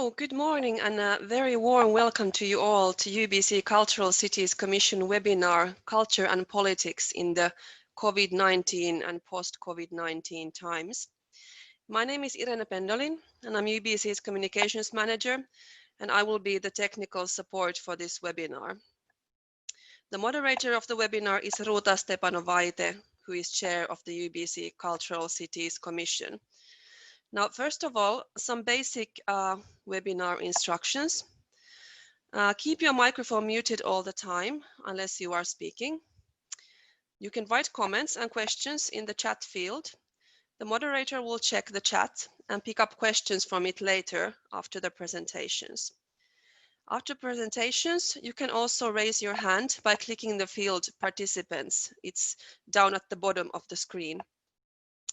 So, good morning and a very warm welcome to you all to UBC Cultural Cities Commission webinar, Culture and Politics in the COVID-19 and post-COVID-19 times. My name is Irene Pendolin and I'm UBC's Communications Manager, and I will be the technical support for this webinar. The moderator of the webinar is Ruta Stepanovaite, who is chair of the UBC Cultural Cities Commission. Now, first of all, some basic webinar instructions. Keep your microphone muted all the time unless you are speaking. You can write comments and questions in the chat field. The moderator will check the chat and pick up questions from it later after the presentations. After presentations, you can also raise your hand by clicking the field Participants. It's down at the bottom of the screen.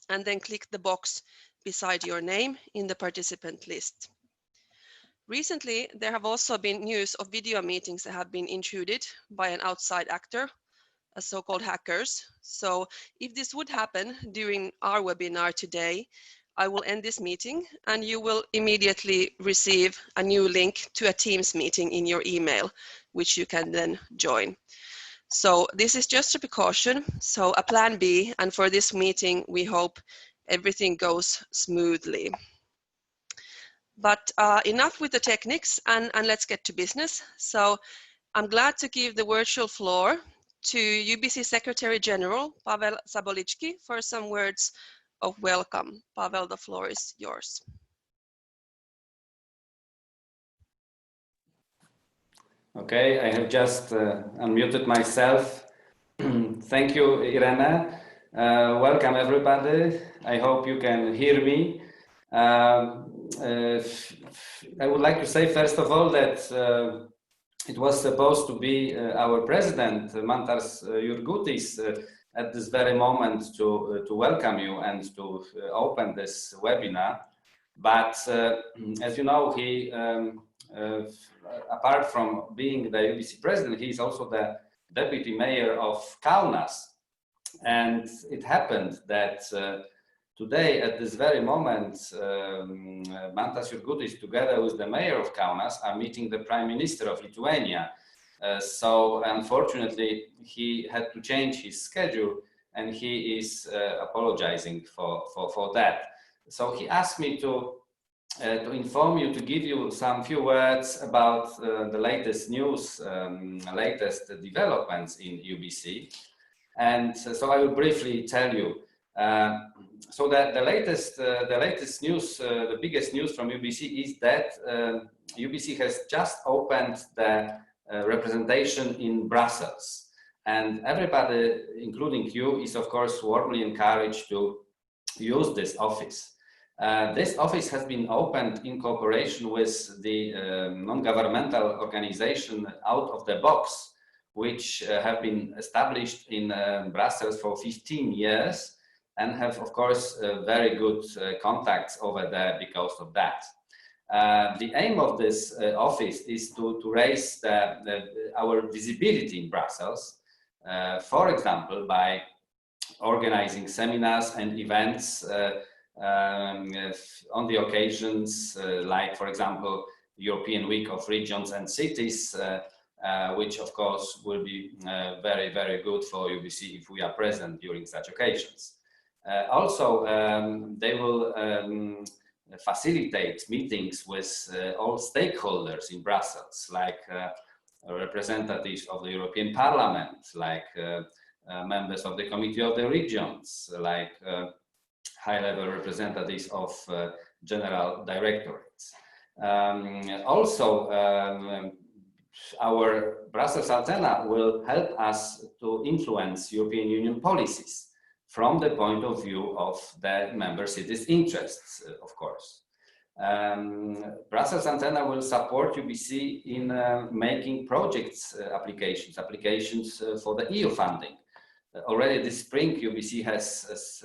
And then click the box beside your name in the participant list. Recently, there have also been news of video meetings that have been intruded by an outside actor, so-called hackers. So if this would happen during our webinar today, I will end this meeting and you will immediately receive a new link to a Teams meeting in your email, which you can then join. So this is just a precaution, so a plan B, and for this meeting, we hope everything goes smoothly. But enough with the techniques and let's get to business. So I'm glad to give the virtual floor to UBC Secretary General Pavel Zabolitsky for some words of welcome. Pavel, the floor is yours. Okay, I have just unmuted myself. Thank you, Irene. Welcome, everybody. I hope you can hear me. I would like to say, first of all, that it was supposed to be our president, Mantas Jurgutis, at this very moment to welcome you and to open this webinar. But as you know, he apart from being the UBC president, he is also the deputy mayor of Kaunas. And it happened that today, at this very moment, Mantas Jurgutis, together with the mayor of Kaunas, are meeting the prime minister of Lithuania. So unfortunately, he had to change his schedule, and he is apologizing for that. So he asked me to inform you, to give you some few words about the latest news, latest developments in UBC. And so I will briefly tell you. So that the latest news, the biggest news from UBC is that UBC has just opened the representation in Brussels. And everybody, including you, is of course warmly encouraged to use this office. This office has been opened in cooperation with the non-governmental organization Out of the Box, which have been established in Brussels for 15 years and have, of course, very good contacts over there because of that. The aim of this office is to raise our visibility in Brussels, for example, by organizing seminars and events on the occasions like, for example, European Week of Regions and Cities, which of course will be very, very good for UBC if we are present during such occasions. Also, they will facilitate meetings with all stakeholders in Brussels, like representatives of the European Parliament, like members of the Committee of the Regions, like high-level representatives of general directorates. Also, our Brussels antenna will help us to influence European Union policies from the point of view of the member cities' interests, of course. Brussels antenna will support UBC in making projects applications for the EU funding. Already this spring, UBC has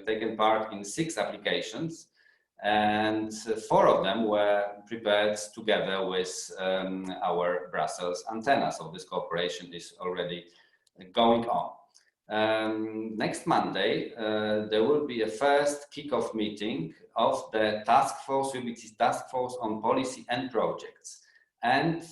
taken part in 6 applications, and 4 of them were prepared together with our Brussels antenna. So this cooperation is already going on. Next Monday, there will be a first kickoff meeting of the task force, UBC task force on policy and projects. And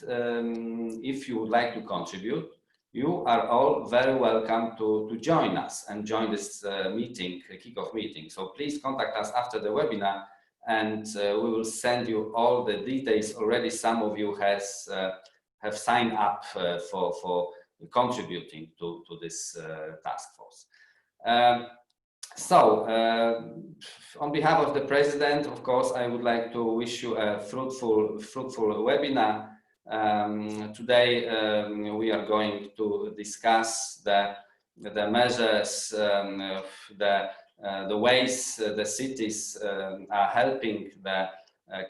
if you would like to contribute, you are all very welcome to join us and join this meeting, kickoff meeting. So please contact us after the webinar, and we will send you all the details. Already some of you have signed up for contributing to this task force. On behalf of the President, of course, I would like to wish you a fruitful webinar. Today we are going to discuss the measures, the ways the cities are helping the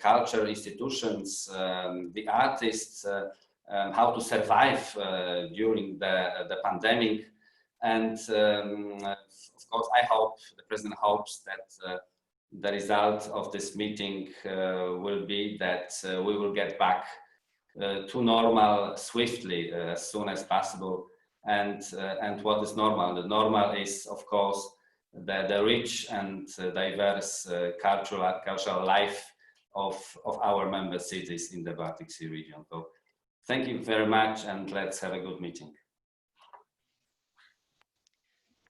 cultural institutions, the artists, how to survive during the pandemic. And of course, I hope, the President hopes that the result of this meeting will be that we will get back to normal swiftly as soon as possible. And what is normal? The normal is, of course, the rich and diverse cultural life of our member cities in the Baltic Sea region. So thank you very much, and let's have a good meeting.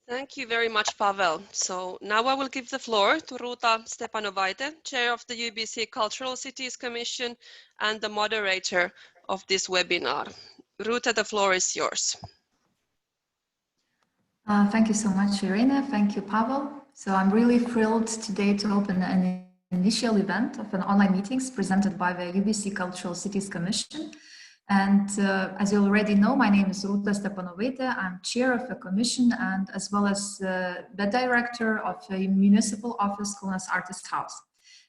Thank you very much, Pavel. So now I will give the floor to Ruta Stepanovaite, Chair of the UBC Cultural Cities Commission and the moderator of this webinar. Ruta, the floor is yours. Thank you so much, Irina. Thank you, Pavel. So I'm really thrilled today to open an initial event of an online meetings presented by the UBC Cultural Cities Commission. And as you already know, my name is Ruta Stepanovaite. I'm chair of the commission and as well as the director of a municipal office, Kaunas Artist House.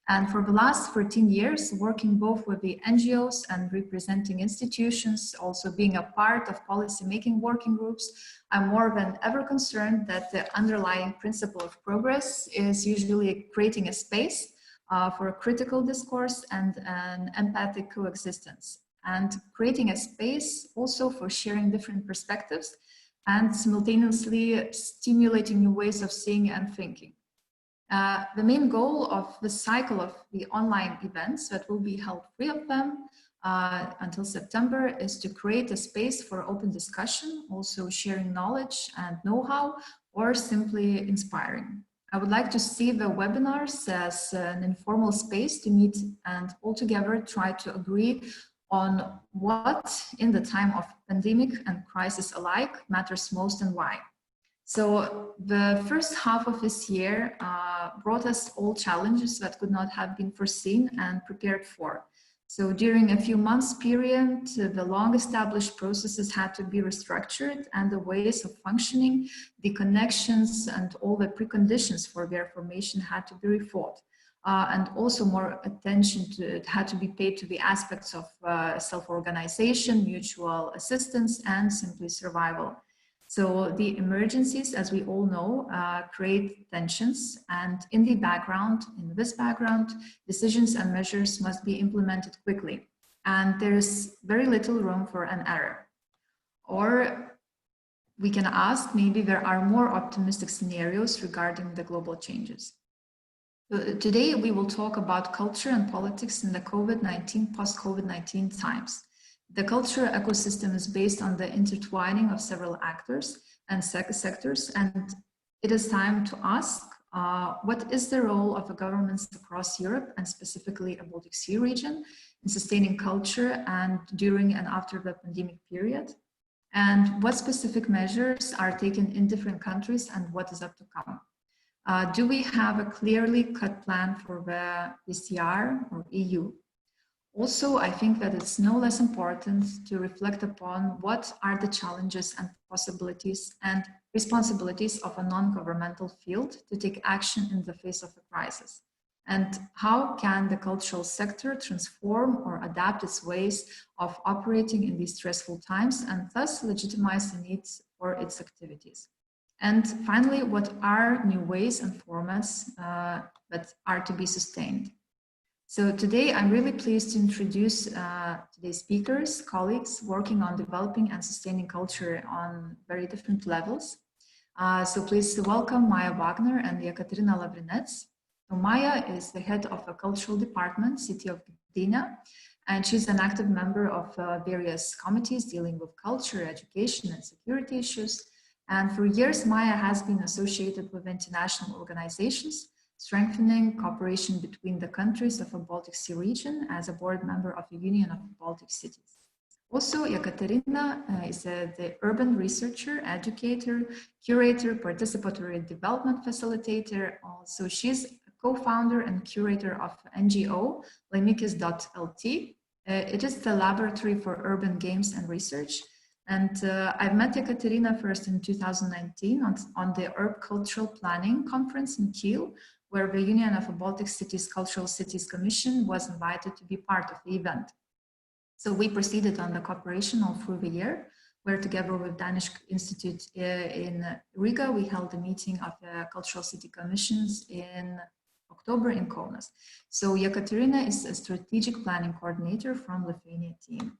And for the last 13 years, working both with the NGOs and representing institutions, also being a part of policy-making working groups, I'm more than ever concerned that the underlying principle of progress is usually creating a space for a critical discourse and an empathic coexistence, and creating a space also for sharing different perspectives and simultaneously stimulating new ways of seeing and thinking. The main goal of the cycle of the online events, that will be held 3 of them until September, is to create a space for open discussion, also sharing knowledge and know-how, or simply inspiring. I would like to see the webinars as an informal space to meet and altogether try to agree on what in the time of pandemic and crisis alike matters most and why. So the first half of this year brought us all challenges that could not have been foreseen and prepared for. So during a few months period, the long established processes had to be restructured, and the ways of functioning, the connections and all the preconditions for their formation had to be rethought. And also more attention had to be paid to the aspects of self-organization, mutual assistance, and simply survival. So the emergencies, as we all know, create tensions, and in this background, decisions and measures must be implemented quickly, and there's very little room for an error. Or we can ask, maybe there are more optimistic scenarios regarding the global changes. So today we will talk about culture and politics in the COVID-19, post-COVID-19 times. The culture ecosystem is based on the intertwining of several actors and sectors, and it is time to ask what is the role of the governments across Europe and specifically the Baltic Sea region in sustaining culture and during and after the pandemic period, and what specific measures are taken in different countries and what is up to come. Do we have a clearly cut plan for the ECR or EU? Also, I think that it's no less important to reflect upon what are the challenges and possibilities and responsibilities of a non-governmental field to take action in the face of a crisis. And how can the cultural sector transform or adapt its ways of operating in these stressful times and thus legitimize the needs for its activities? And finally, what are new ways and formats that are to be sustained? So today, I'm really pleased to introduce today's speakers, colleagues working on developing and sustaining culture on very different levels. So please welcome Maya Wagner and Ekaterina Lavrinets. So Maya is the head of a cultural department, City of Gdynia, and she's an active member of various committees dealing with culture, education, and security issues. And for years, Maya has been associated with international organizations, strengthening cooperation between the countries of the Baltic Sea region as a board member of the Union of Baltic Cities. Also, Ekaterina is the urban researcher, educator, curator, participatory development facilitator. Also, she's a co-founder and curator of NGO, Laimikis.lt. It is the laboratory for urban games and research. And I've met Ekaterina first in 2019 on the Urb Cultural Planning Conference in Kiel, where the Union of Baltic Cities Cultural Cities Commission was invited to be part of the event. So we proceeded on the cooperation all through the year, where together with Danish Institute in Riga, we held a meeting of the Cultural City Commissions in October in Kaunas. So Ekaterina is a strategic planning coordinator from Lithuania team.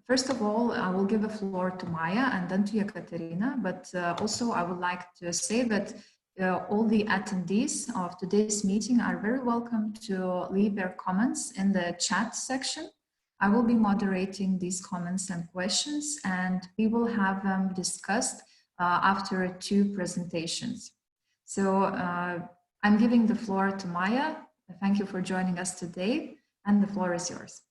First of all, I will give the floor to Maya and then to Ekaterina, but also I would like to say that all the attendees of today's meeting are very welcome to leave their comments in the chat section. I will be moderating these comments and questions, and we will have them discussed after 2 presentations. So I'm giving the floor to Maya. Thank you for joining us today, and the floor is yours.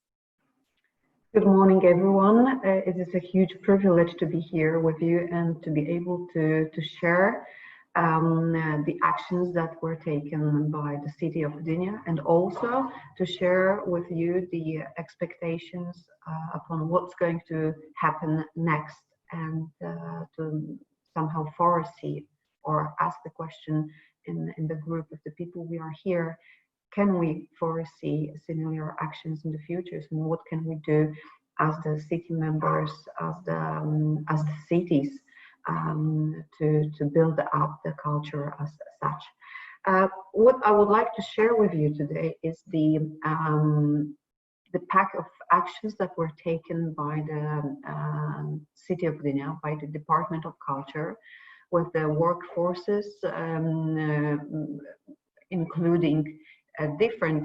Good morning, everyone. It is a huge privilege to be here with you and to be able to share the actions that were taken by the city of Gdynia, and also to share with you the expectations upon what's going to happen next, and to somehow foresee or ask the question in the group of the people we are here: can we foresee similar actions in the future, and what can we do as the city members, as the cities, to build up the culture as such. What I would like to share with you today is the pack of actions that were taken by the city of Gdynia, by the Department of Culture, with the workforces, including different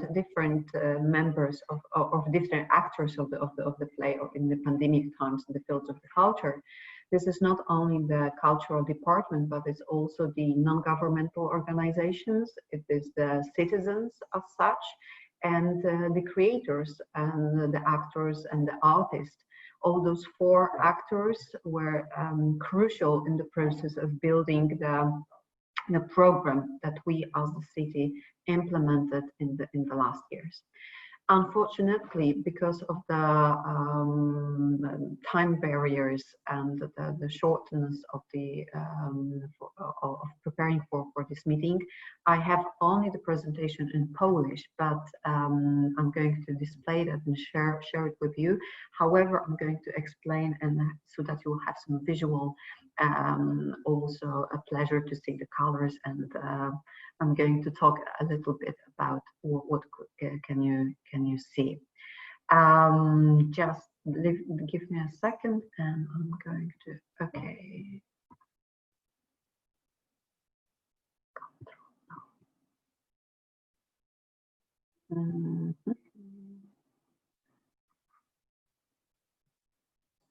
members of different actors of the play in the pandemic times in the fields of the culture. This is not only the cultural department, but it's also the non-governmental organizations, it is the citizens as such, and the creators and the actors and the artists. All those 4 actors were crucial in the process of building the program that we as the city implemented in the last years. Unfortunately, because of the time barriers and the shortness of preparing for this meeting, I have only the presentation in Polish, but I'm going to display that and share it with you. However, I'm going to explain, and so that you will have some visual, also a pleasure to see the colors, and I'm going to talk a little bit about what can you see. Just give me a second, and I'm going to, okay.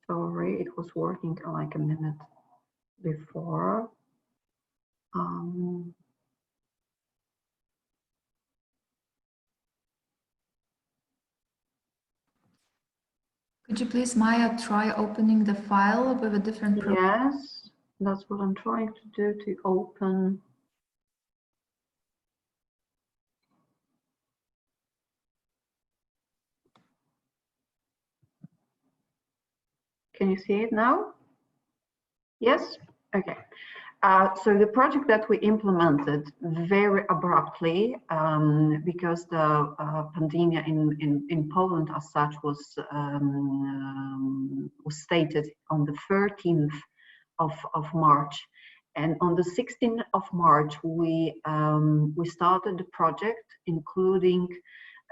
Sorry, it was working like a minute before. Could you please, Maya, try opening the file with a different program? Yes, that's what I'm trying to do, to open. Can you see it now? Yes? Okay. So the project that we implemented very abruptly, because the pandemic in Poland as such was stated on the 13th of March, and on the 16th of March we started the project, including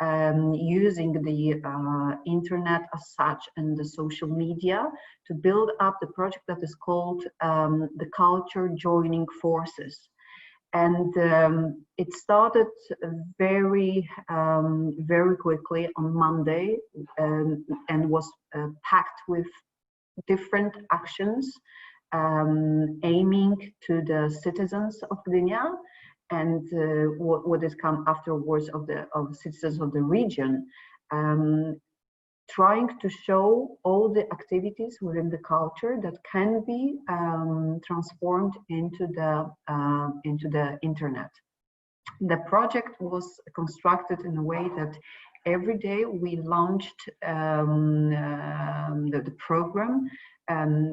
using the internet as such and the social media to build up the project that is called the Culture Joining Forces. And it started very, very quickly on Monday, and was packed with different actions aiming to the citizens of Gdynia and what has come afterwards of the citizens of the region, trying to show all the activities within the culture that can be transformed into the internet. The project was constructed in a way that every day we launched the program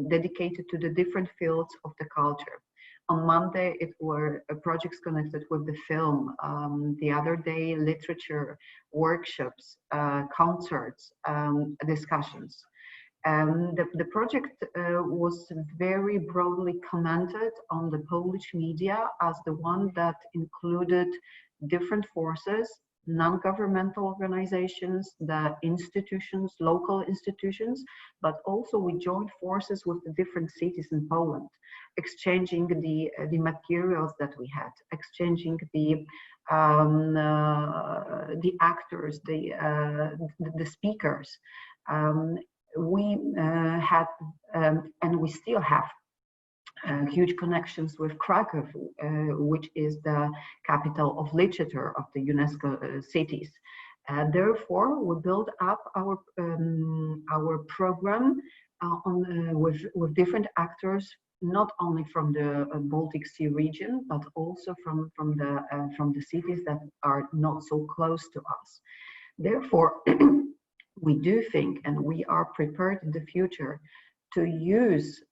dedicated to the different fields of the culture. On Monday, it were projects connected with the film. The other day, literature, workshops, concerts, discussions. The project was very broadly commented on the Polish media as the one that included different forces, non-governmental organizations, the institutions, local institutions, but also we joined forces with the different cities in Poland, exchanging the materials that we had, exchanging the actors, the speakers. We had and we still have huge connections with Krakow, which is the capital of literature of the UNESCO cities. Therefore, we built up our program with different actors, not only from the Baltic Sea region, but also from the cities that are not so close to us. Therefore, we do think, and we are prepared in the future to use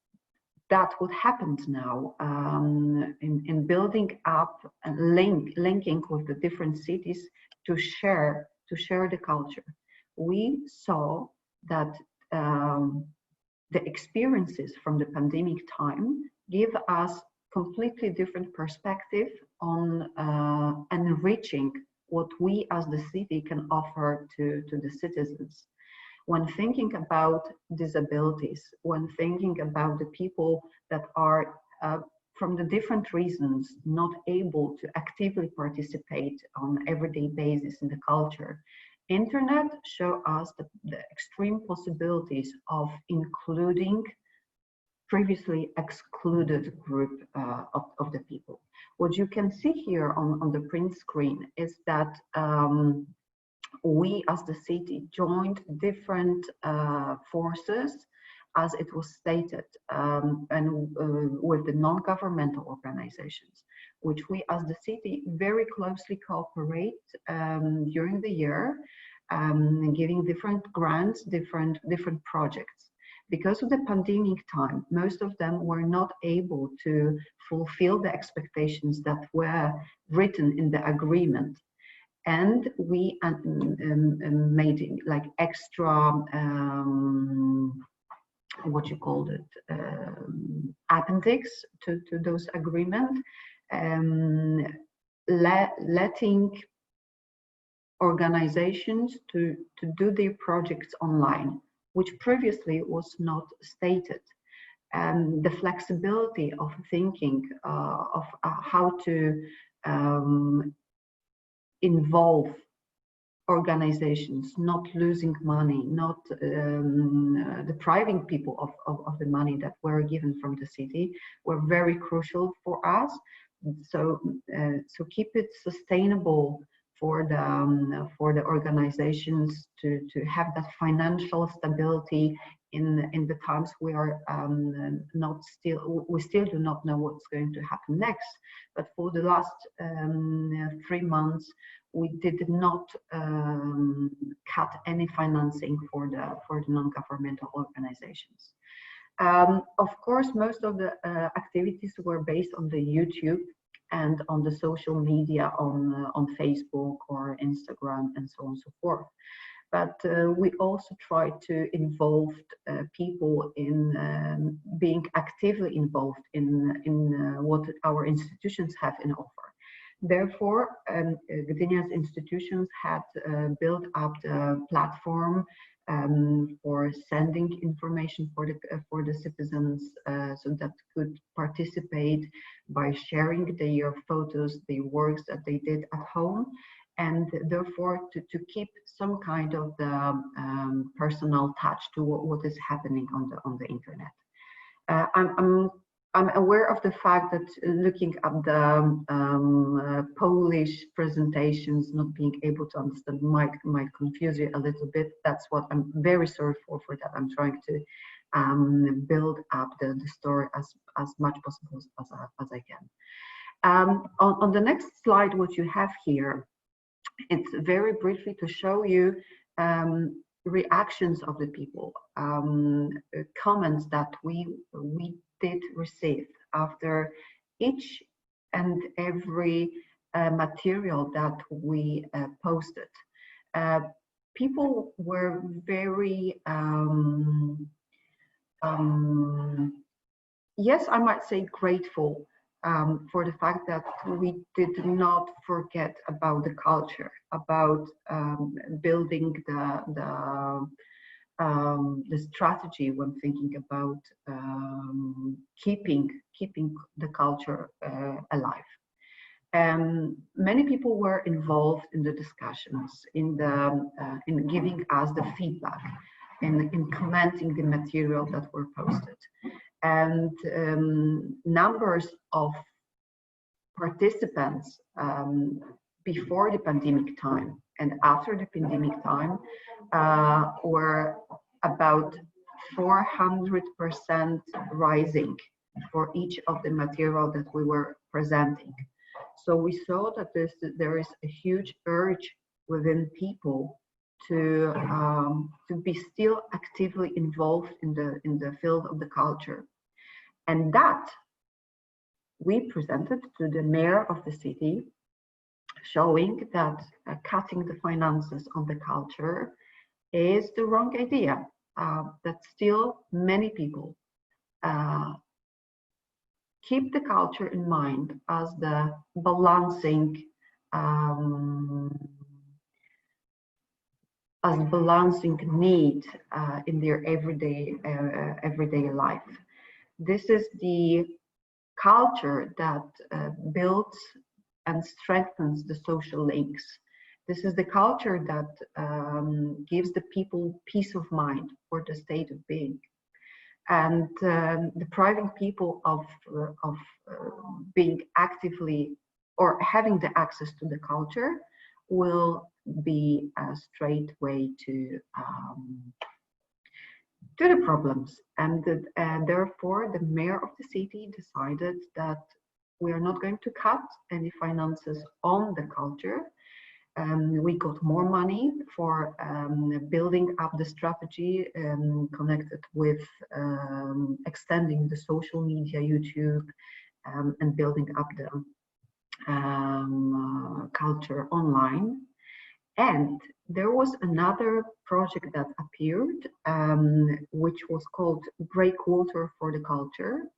that what happened now in building up and linking with the different cities to share the culture. We saw that the experiences from the pandemic time give us completely different perspective on enriching what we as the city can offer to the citizens. When thinking about disabilities, when thinking about the people that are from the different reasons not able to actively participate on everyday basis in the culture, internet show us the extreme possibilities of including previously excluded group of the people. What you can see here on the print screen is that we as the city joined different forces, as it was stated, and with the non-governmental organizations, which we as the city very closely cooperate during the year, giving different grants, different projects. Because of the pandemic time, most of them were not able to fulfill the expectations that were written in the agreement. And we made like extra, what you called it, appendix to those agreements, letting organizations to do their projects online, which previously was not stated. The flexibility of thinking of how to involve organizations, not losing money, not depriving people of the money that were given from the city, were very crucial for us. So keep it sustainable for the organizations to have that financial stability in the times we are we still do not know what's going to happen next. But for the last 3 months, we did not cut any financing for the non-governmental organizations. Of course, most of the activities were based on the YouTube and on the social media, on Facebook or Instagram and so on and so forth. But we also try to involve people in being actively involved in what our institutions have in offer. Therefore, Gdynia's institutions had built up the platform for sending information for the citizens, so that could participate by sharing their photos, the works that they did at home, and therefore to keep some kind of the personal touch to what is happening on the internet. I'm aware of the fact that looking at the Polish presentations, not being able to understand might confuse you a little bit. That's what I'm very sorry for that. I'm trying to build up the story as much possible as I can. On the next slide, what you have here, it's very briefly to show you reactions of the people, comments that we did receive after each and every material that we posted. People were very, yes, I might say grateful for the fact that we did not forget about the culture, about building the strategy when thinking about keeping the culture alive. Many people were involved in the discussions, in giving us the feedback, in commenting the material that were posted. And numbers of participants before the pandemic time and after the pandemic time were about 400% rising for each of the material that we were presenting. So we saw that there is a huge urge within people to be still actively involved in the field of the culture. And that we presented to the mayor of the city, showing that cutting the finances on the culture is the wrong idea, that still many people keep the culture in mind as the balancing need in their everyday life. This is the culture that builds and strengthens the social links. This is the culture that gives the people peace of mind for the state of being. And depriving people of being actively or having the access to the culture will be a straight way to the problems. And therefore, the mayor of the city decided that we are not going to cut any finances on the culture. We got more money for building up the strategy connected with extending the social media, YouTube, and building up the culture online. And there was another project that appeared, which was called Breakwater for the Culture,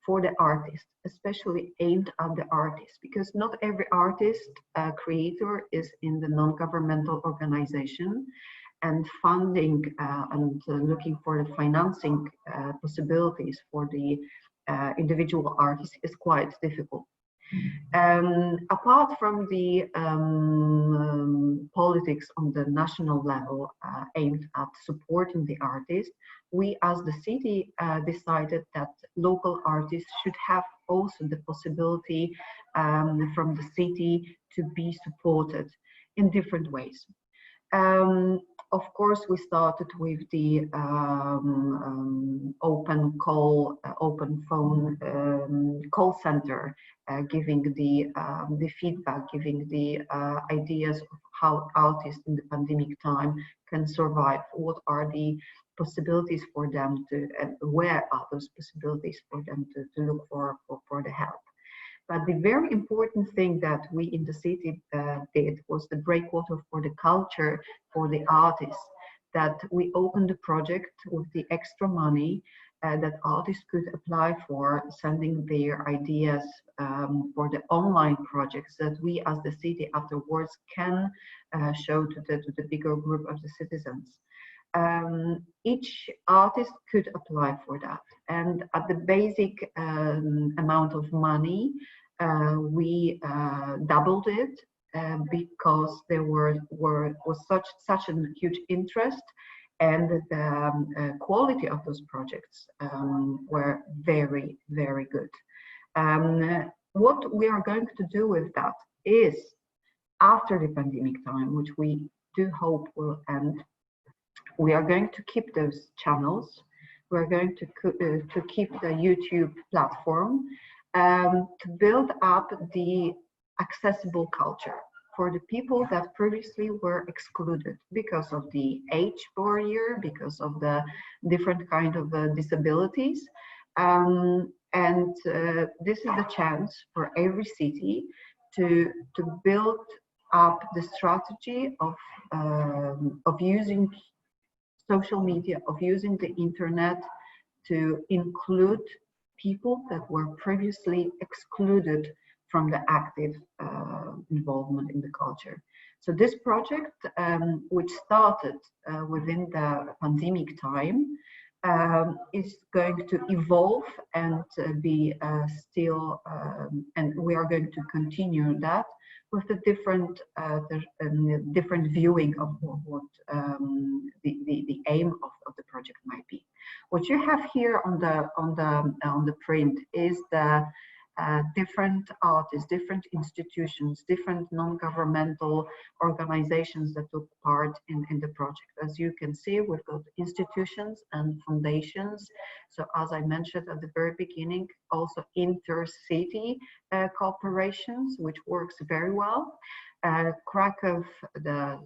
for the artists, especially aimed at the artists, because not every artist, creator is in the non-governmental organization, and funding and looking for the financing possibilities for the individual artists is quite difficult. Apart from the politics on the national level aimed at supporting the artists, we as the city decided that local artists should have also the possibility from the city to be supported in different ways. Of course, we started with the open phone call center, giving the feedback, giving the ideas of how artists in the pandemic time can survive. What are the possibilities for them to, where are those possibilities for them to look for the help? But the very important thing that we in the city did was the Breakwater for the Culture for the artists, that we opened the project with the extra money that artists could apply for, sending their ideas for the online projects that we as the city afterwards can show to the bigger group of the citizens. Each artist could apply for that, and at the basic amount of money we doubled it because there was such a huge interest, and the quality of those projects were very, very good. What we are going to do with that is, after the pandemic time, which we do hope will end, we are going to keep those channels. We're going to keep the YouTube platform to build up the accessible culture for the people that previously were excluded because of the age barrier, because of the different kind of disabilities. This is the chance for every city to build up the strategy of using social media, of using the internet to include people that were previously excluded from the active involvement in the culture. So this project, which started within the pandemic time, is going to evolve and be still, and we are going to continue that with the different viewing of what the aim of the project might be. What you have here on the print is the different artists, different institutions, different non-governmental organizations that took part in the project. As you can see, we've got institutions and foundations. So as I mentioned at the very beginning, also inter-city cooperations, which works very well. Krakow, the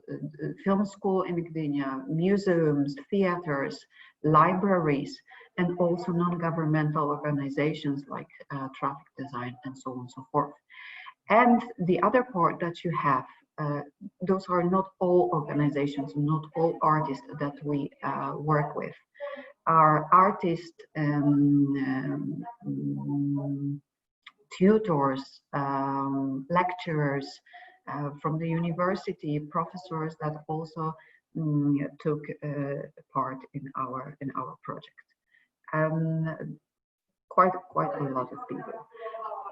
film school in Gdynia, museums, theaters, libraries, and also non-governmental organizations like traffic design and so on and so forth. And the other part that you have, those are not all organizations, not all artists that we work with. Our artists, tutors, lecturers from the university, professors that also took part in our project. Quite a lot of people,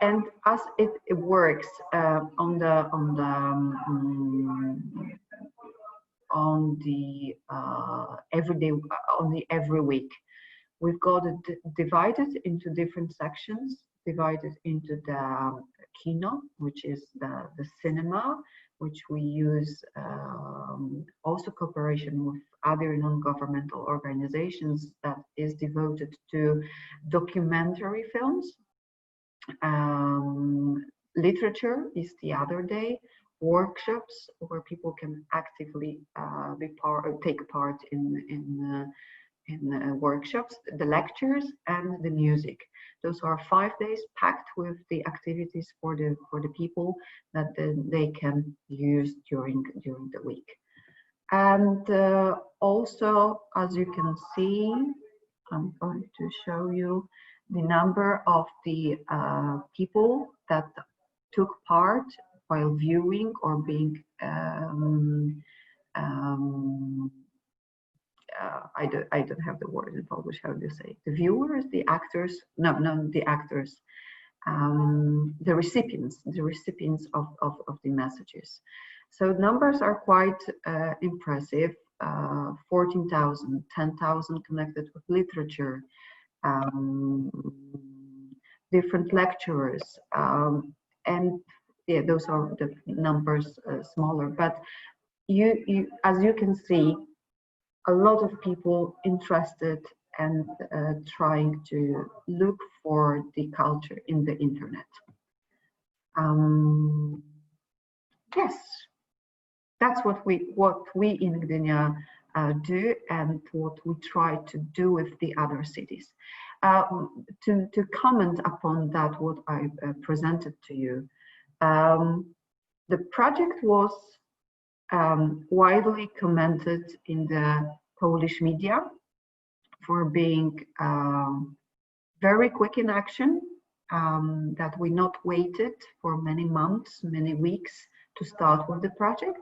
and as it works on every week, we've got it divided into different sections, divided into the kino, which is the cinema, which we use also cooperation with other non-governmental organizations that is devoted to documentary films. Literature is the other day, workshops where people can actively take part in workshops, the lectures, and the music. Those are 5 days packed with the activities for the people that they can use during the week. And also, as you can see, I'm going to show you the number of the people that took part while viewing or being I don't have the word in Polish. How do you say? The viewers, the actors? No, the actors. The recipients of the messages. So numbers are quite impressive. 14,000, 10,000 connected with literature, different lecturers, and yeah, those are the numbers smaller. But as you can see, a lot of people interested and trying to look for the culture in the internet. Yes, that's what we in Gdynia do, and what we try to do with the other cities. To comment upon that, what I presented to you, the project was widely commented in the Polish media for being very quick in action, that we not waited for many months, many weeks to start with the project.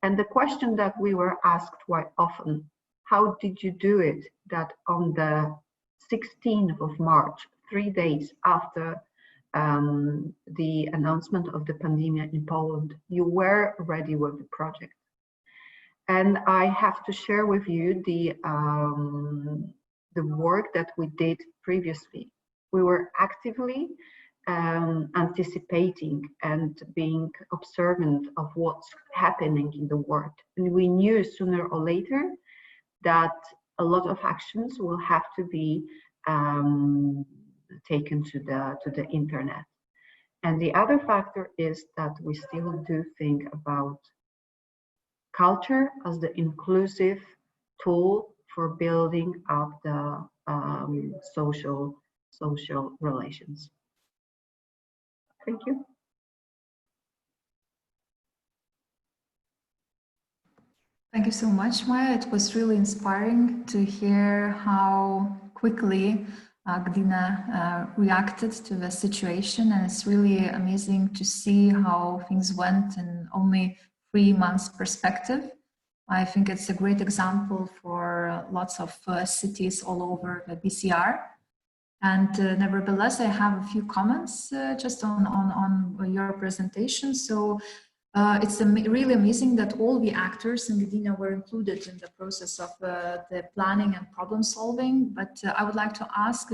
And the question that we were asked quite often, how did you do it that on the 16th of March, 3 days after the announcement of the pandemic in Poland, you were ready with the project? And I have to share with you the work that we did previously. We were actively anticipating and being observant of what's happening in the world. And we knew sooner or later that a lot of actions will have to be taken to the internet. And the other factor is that we still do think about culture as the inclusive tool for building up the social relations. Thank you. Thank you so much, Maya. It was really inspiring to hear how quickly Gdina reacted to the situation, and it's really amazing to see how things went in only 3 months perspective. I think it's a great example for lots of cities all over the BCR. And nevertheless, I have a few comments just on your presentation. So it's really amazing that all the actors in Gdynia were included in the process of the planning and problem solving. But I would like to ask,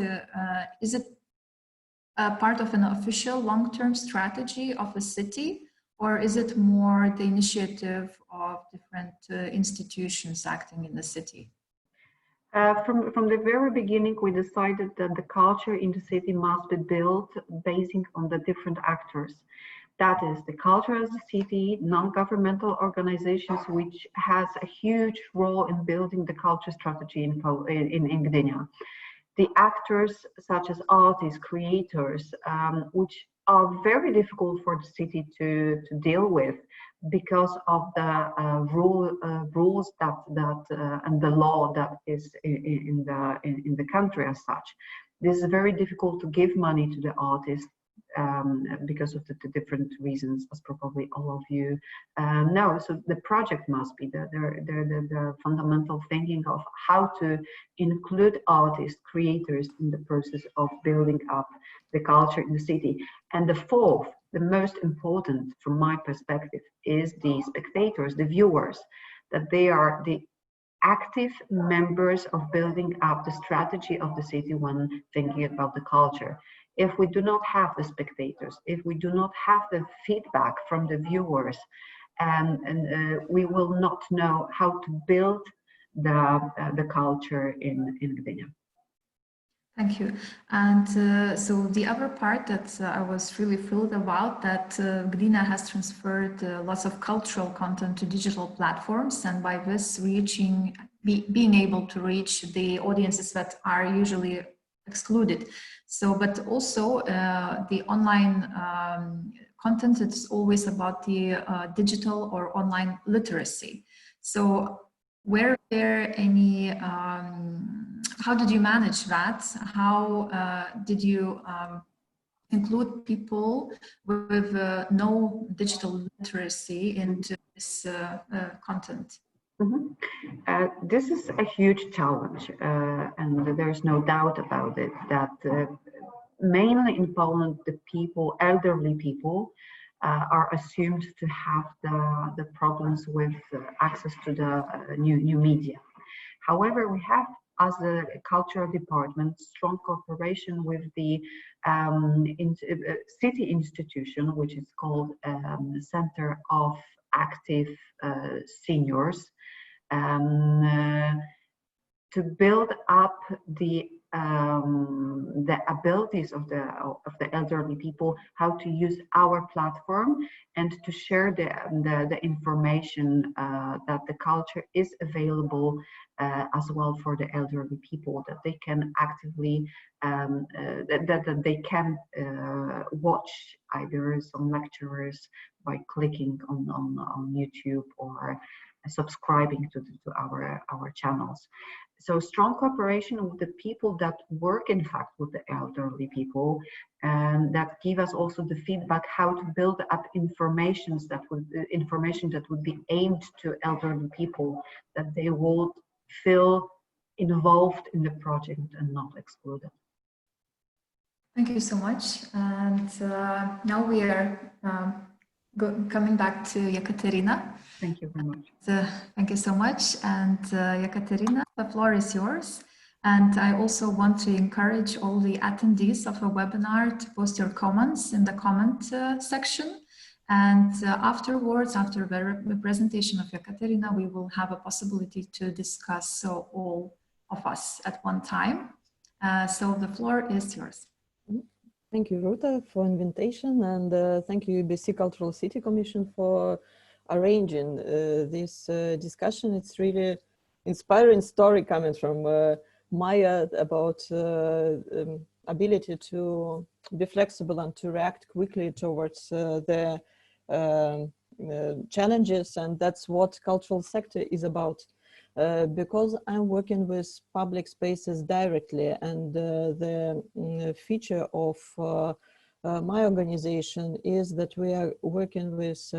is it part of an official long-term strategy of the city, or is it more the initiative of different institutions acting in the city? From the very beginning, we decided that the culture in the city must be built basing on the different actors. That is the culture as a city, non-governmental organizations, which has a huge role in building the culture strategy in Gdynia. The actors such as artists, creators, which are very difficult for the city to deal with because of the rules that and the law that is in the country as such. This is very difficult to give money to the artists because of the different reasons, as probably all of you know. So the project must be the fundamental thinking of how to include artists, creators in the process of building up the culture in the city. And the fourth, the most important from my perspective, is the spectators, the viewers, that they are the active members of building up the strategy of the city when thinking about the culture. If we do not have the spectators, if we do not have the feedback from the viewers, we will not know how to build the culture in Gdynia. Thank you. And so the other part that I was really thrilled about, that Gdynia has transferred lots of cultural content to digital platforms, and by this being able to reach the audiences that are usually excluded. So, but also the online content, it's always about the digital or online literacy. So were there any, how did you manage that? How did you include people with no digital literacy into this content? Mm-hmm. This is a huge challenge, and there's no doubt about it, that mainly in Poland, the people, elderly people, are assumed to have the problems with access to the new media. However, we have, as a cultural department, strong cooperation with the city institution, which is called Center of Active Seniors, to build up the abilities of the elderly people, how to use our platform, and to share the information that the culture is available as well for the elderly people, that they can actively that they can watch either some lecturers by clicking on YouTube or subscribing to our channels. So strong cooperation with the people that work, in fact, with the elderly people, and that give us also the feedback how to build up information that would be aimed to elderly people, that they will feel involved in the project and not excluded. Thank you so much. And now we are coming back to Ekaterina. Thank you very much. Thank you so much. And Ekaterina, the floor is yours. And I also want to encourage all the attendees of a webinar to post your comments in the comment section. And afterwards, after the presentation of Ekaterina, we will have a possibility to discuss all of us at one time. So the floor is yours. Thank you, Ruta, for invitation, and thank you, UBC Cultural City Commission, for arranging this discussion. It's really inspiring story coming from Maya about ability to be flexible and to react quickly towards the challenges, and that's what cultural sector is about. Because I'm working with public spaces directly, and the feature of my organization is that we are working with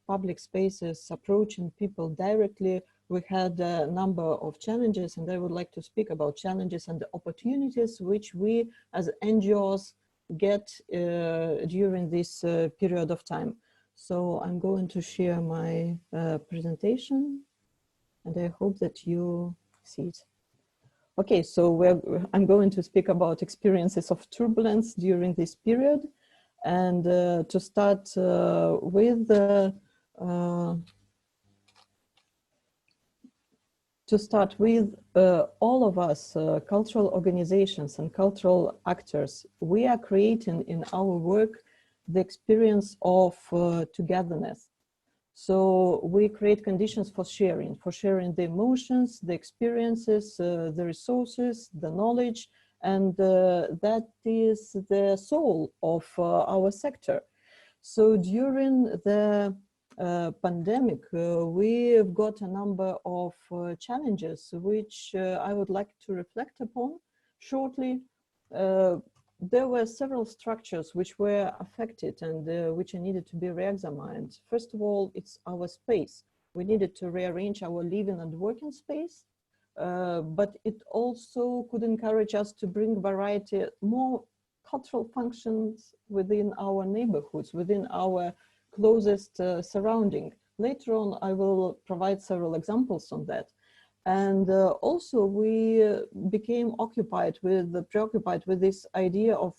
public spaces, approaching people directly. We had a number of challenges, and I would like to speak about challenges and the opportunities which we as NGOs get during this period of time. So I'm going to share my presentation, and I hope that you see it. Okay, so I'm going to speak about experiences of turbulence during this period. And to start with all of us, cultural organizations and cultural actors, we are creating in our work the experience of togetherness. So we create conditions for sharing the emotions, the experiences, the resources, the knowledge, and that is the soul of our sector. So during the pandemic, we've got a number of challenges which I would like to reflect upon shortly. There were several structures which were affected and which needed to be re-examined. First of all, it's our space. We needed to rearrange our living and working space, but it also could encourage us to bring variety, more cultural functions within our neighborhoods, within our closest surrounding. Later on, I will provide several examples on that. And also we became preoccupied with this idea of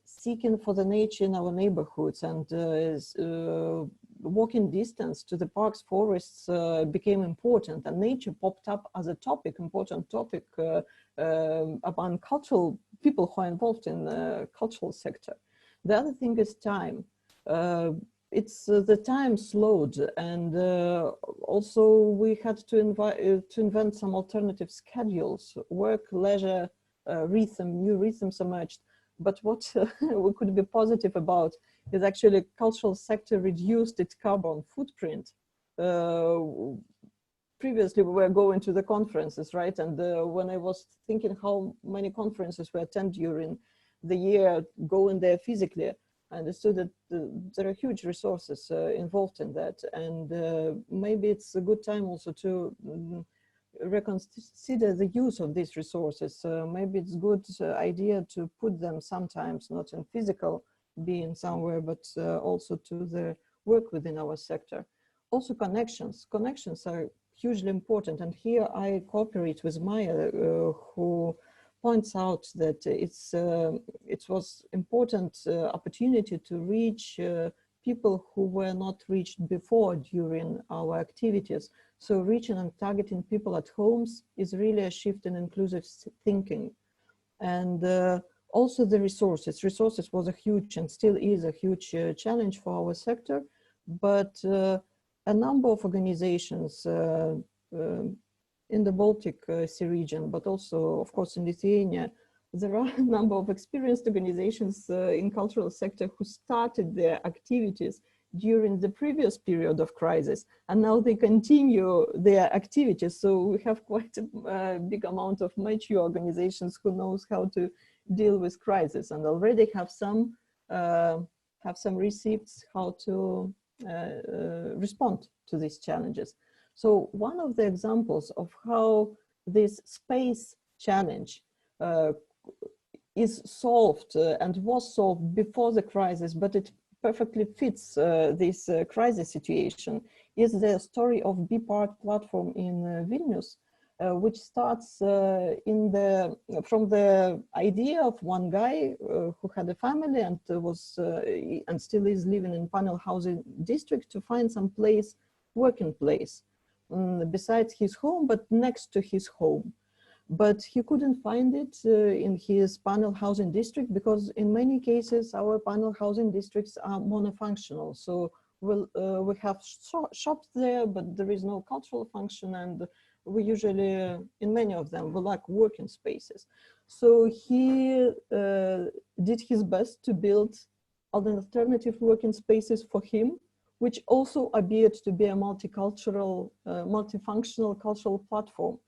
seeking for the nature in our neighborhoods, and walking distance to the parks, forests became important, and nature popped up as a important topic among cultural people who are involved in the cultural sector. The other thing is time. It's the time slowed, and also we had to invent some alternative schedules, work, leisure, new rhythms emerged. But what we could be positive about is actually cultural sector reduced its carbon footprint. Previously we were going to the conferences, right? And when I was thinking how many conferences we attend during the year, going there physically, I understood that there are huge resources involved in that, and maybe it's a good time also to reconsider the use of these resources. Maybe it's a good idea to put them sometimes not in physical being somewhere, but also to the work within our sector. Also connections are hugely important, and here I cooperate with Maya, who points out that it was important opportunity to reach people who were not reached before during our activities. So reaching and targeting people at homes is really a shift in inclusive thinking. And also the resources. Resources was a huge and still is a huge challenge for our sector, but a number of organizations in the Baltic Sea region, but also, of course, in Lithuania, there are a number of experienced organizations in cultural sector who started their activities during the previous period of crisis, and now they continue their activities. So we have quite a big amount of mature organizations who knows how to deal with crisis and already have some receipts how to respond to these challenges. So one of the examples of how this space challenge is solved and was solved before the crisis, but it perfectly fits this crisis situation, is the story of B-Park platform in Vilnius, which starts from the idea of one guy who had a family and was and still is living in panel housing district to find some place, working place, besides his home, but next to his home. But he couldn't find it in his panel housing district because in many cases our panel housing districts are monofunctional. So we have shops there, but there is no cultural function, and we usually, in many of them, we lack working spaces. So he did his best to build alternative working spaces for him, which also appeared to be a multicultural, multifunctional cultural platform.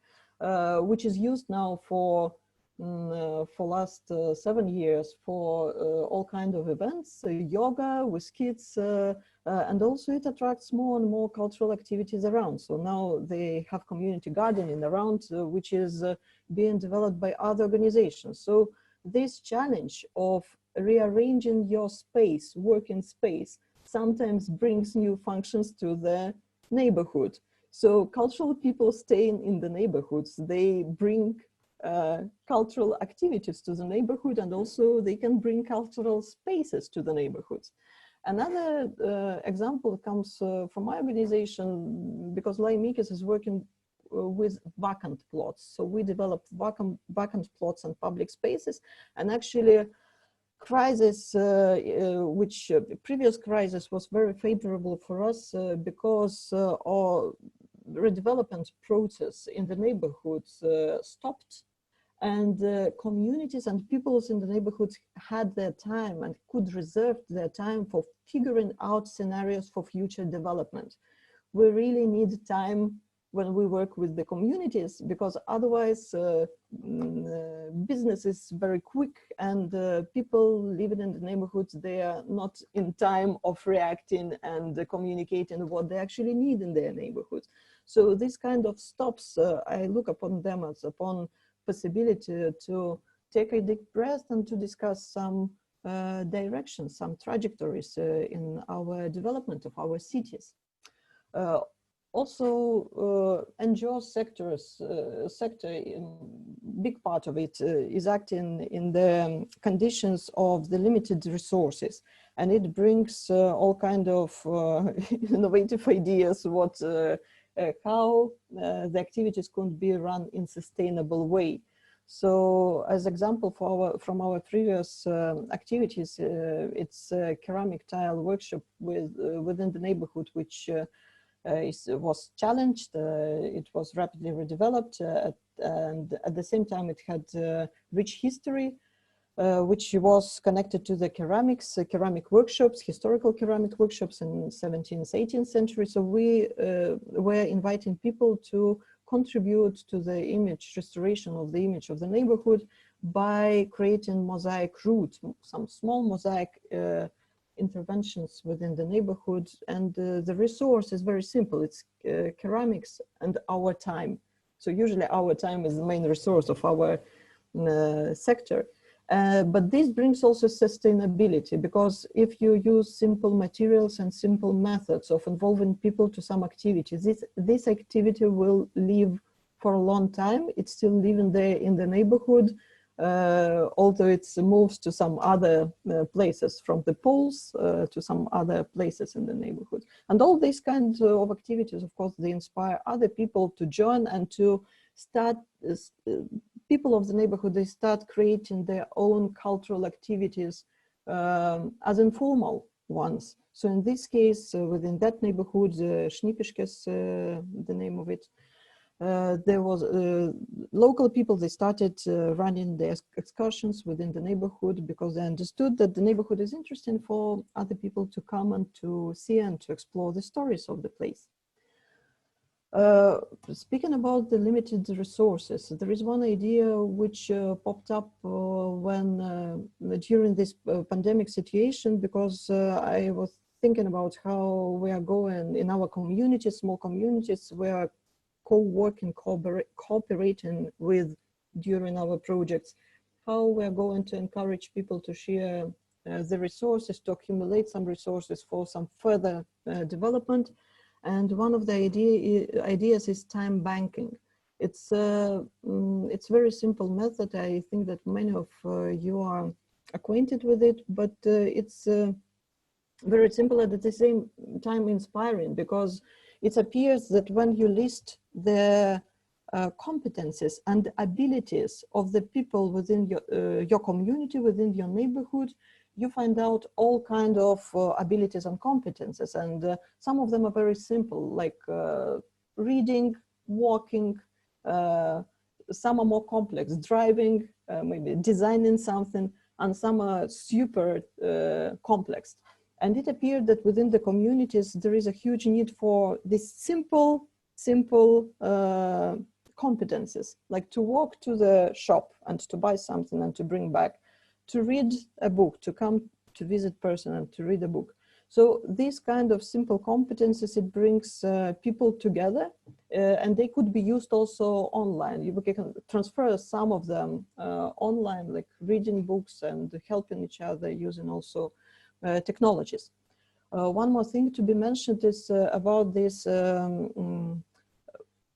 Which is used now for last 7 years for all kinds of events, yoga with kids, and also it attracts more and more cultural activities around. So now they have community gardening around, which is being developed by other organizations. So this challenge of rearranging your space, working space, sometimes brings new functions to the neighborhood. So cultural people staying in the neighborhoods, they bring cultural activities to the neighborhood, and also they can bring cultural spaces to the neighborhoods. Another example comes from my organization, because Laimikis is working with vacant plots. So we developed vacant plots and public spaces, and actually crisis, which previous crisis was very favorable for us because our redevelopment process in the neighborhoods stopped, and communities and peoples in the neighborhoods had their time and could reserve their time for figuring out scenarios for future development. We really need time when we work with the communities, because otherwise business is very quick, and people living in the neighborhoods, they are not in time of reacting and communicating what they actually need in their neighborhoods. So this kind of stops, I look upon them as upon possibility to take a deep breath and to discuss some directions, some trajectories in our development of our cities. Also, NGO sector, big part of it is acting in the conditions of the limited resources, and it brings all kind of innovative ideas how the activities could be run in sustainable way. So, as example from our previous activities, it's a ceramic tile workshop within the neighborhood, which was challenged. It was rapidly redeveloped, and at the same time it had rich history, which was connected to the ceramic workshops, historical ceramic workshops in 17th, 18th century. So we were inviting people to contribute to the image, restoration of the image of the neighborhood by creating mosaic route, some small mosaic interventions within the neighborhood. And the resource is very simple. It's ceramics and our time. So usually our time is the main resource of our sector. But this brings also sustainability, because if you use simple materials and simple methods of involving people to some activity, this activity will live for a long time. It's still living there in the neighborhood, although it moves to some other places, from the poles to some other places in the neighborhood. And all these kinds of activities, of course, they inspire other people to join and to start, people of the neighborhood, they start creating their own cultural activities as informal ones. So in this case, within that neighborhood, Šnipiškės, the name of it, There was local people, they started running their excursions within the neighborhood because they understood that the neighborhood is interesting for other people to come and to see and to explore the stories of the place. Speaking about the limited resources, there is one idea which popped up when during this pandemic situation, because I was thinking about how we are going in our communities, small communities, we are co-working, cooperating with during our projects, how we are going to encourage people to share the resources, to accumulate some resources for some further development. And one of the ideas is time banking. It's very simple method. I think that many of you are acquainted with it, but it's very simple and at the same time inspiring, because it appears that when you list the competences and abilities of the people within your community, within your neighborhood, you find out all kind of abilities and competences, and some of them are very simple, like reading, walking. Some are more complex, driving, maybe designing something, and some are super complex. And it appeared that within the communities, there is a huge need for these simple competences, like to walk to the shop and to buy something and to bring back, to read a book, to come to visit person and to read a book. So these kind of simple competences, it brings people together, and they could be used also online. You can transfer some of them online, like reading books and helping each other using also technologies. One more thing to be mentioned is about this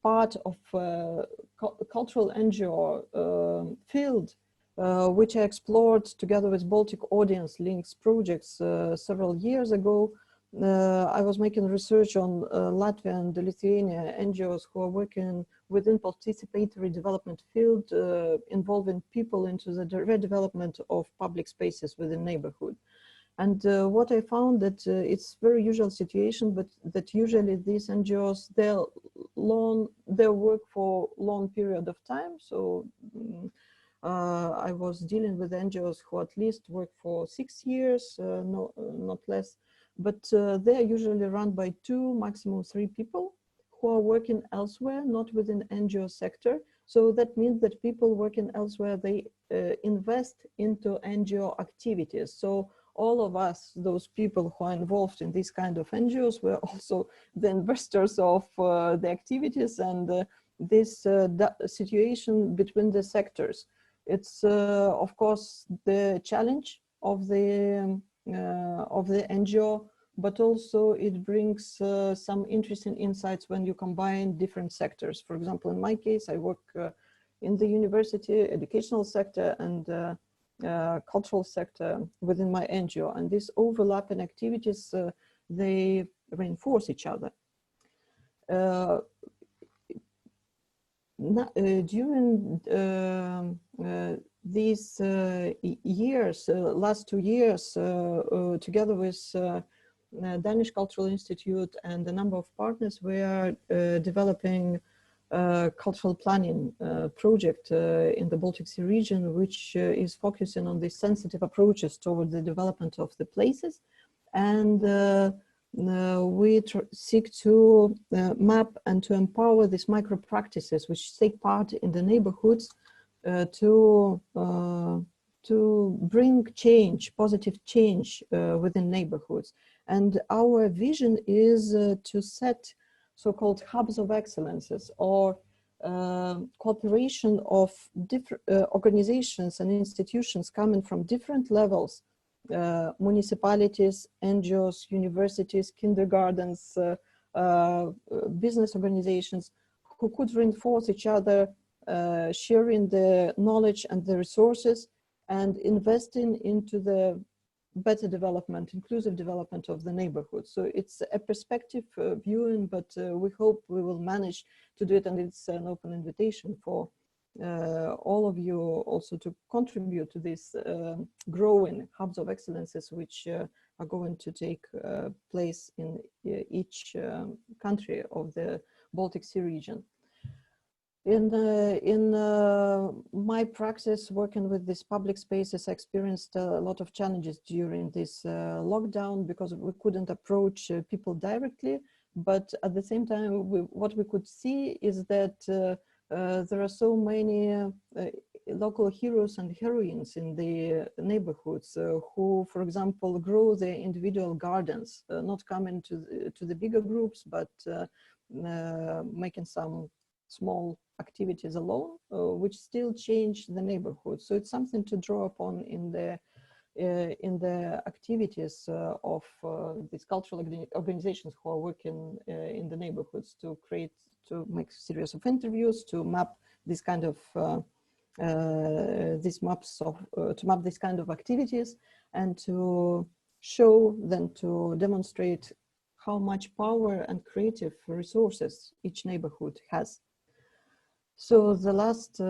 part of cultural NGO field, which I explored together with Baltic Audience Links projects several years ago. I was making research on Latvia and Lithuania NGOs who are working within participatory development field, involving people into the redevelopment of public spaces within neighborhood. And what I found that it's very usual situation, but that usually these NGOs, they work for long period of time. So I was dealing with NGOs who at least work for 6 years, no, not less, but they are usually run by 2, maximum 3 people who are working elsewhere, not within NGO sector. So that means that people working elsewhere, they invest into NGO activities. So all of us, those people who are involved in these kind of NGOs, were also the investors of the activities, and this situation between the sectors. It's of course the challenge of the NGO, but also it brings some interesting insights when you combine different sectors. For example, in my case, I work in the university, educational sector, and cultural sector within my NGO, and these overlapping activities, they reinforce each other. During these years, last 2 years, together with Danish Cultural Institute and a number of partners, we are developing cultural planning project in the Baltic Sea region, which is focusing on the sensitive approaches toward the development of the places. And we seek to map and to empower these micro practices which take part in the neighborhoods to bring change, positive change within neighborhoods. And our vision is to set so-called hubs of excellences, or cooperation of different organizations and institutions coming from different levels, municipalities, NGOs, universities, kindergartens, business organizations, who could reinforce each other, sharing the knowledge and the resources, and investing into the better development, inclusive development of the neighborhood. So it's a perspective viewing, but we hope we will manage to do it, and it's an open invitation for all of you also to contribute to this growing hubs of excellences, which are going to take place in each country of the Baltic Sea region. In my practice working with these public spaces, I experienced a lot of challenges during this lockdown because we couldn't approach people directly. But at the same time, what we could see is that there are so many local heroes and heroines in the neighborhoods who, for example, grow their individual gardens, not coming to the bigger groups, but making some small activities alone, which still change the neighborhood. So it's something to draw upon in the activities of these cultural organizations who are working in the neighborhoods to make a series of interviews, to map this kind of to map this kind of activities, and to show them, to demonstrate how much power and creative resources each neighborhood has. So the last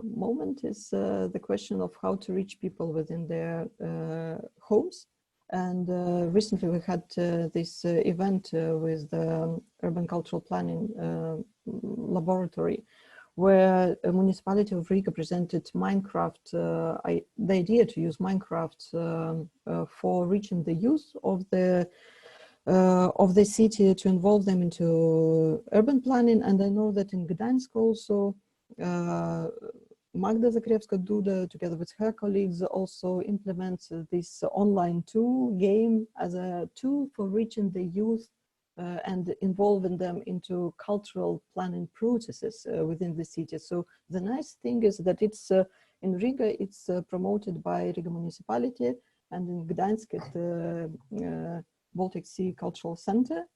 moment is the question of how to reach people within their homes. And recently we had this event with the Urban Cultural Planning Laboratory, where a municipality of Riga presented Minecraft, the idea to use Minecraft for reaching the youth of the city, to involve them into urban planning. And I know that in Gdańsk also, Magda Zakrewska-Duda, together with her colleagues, also implements this online game as a tool for reaching the youth and involving them into cultural planning processes within the city. So the nice thing is that it's in Riga, it's promoted by Riga municipality, and in Gdańsk at Baltic Sea Cultural Center,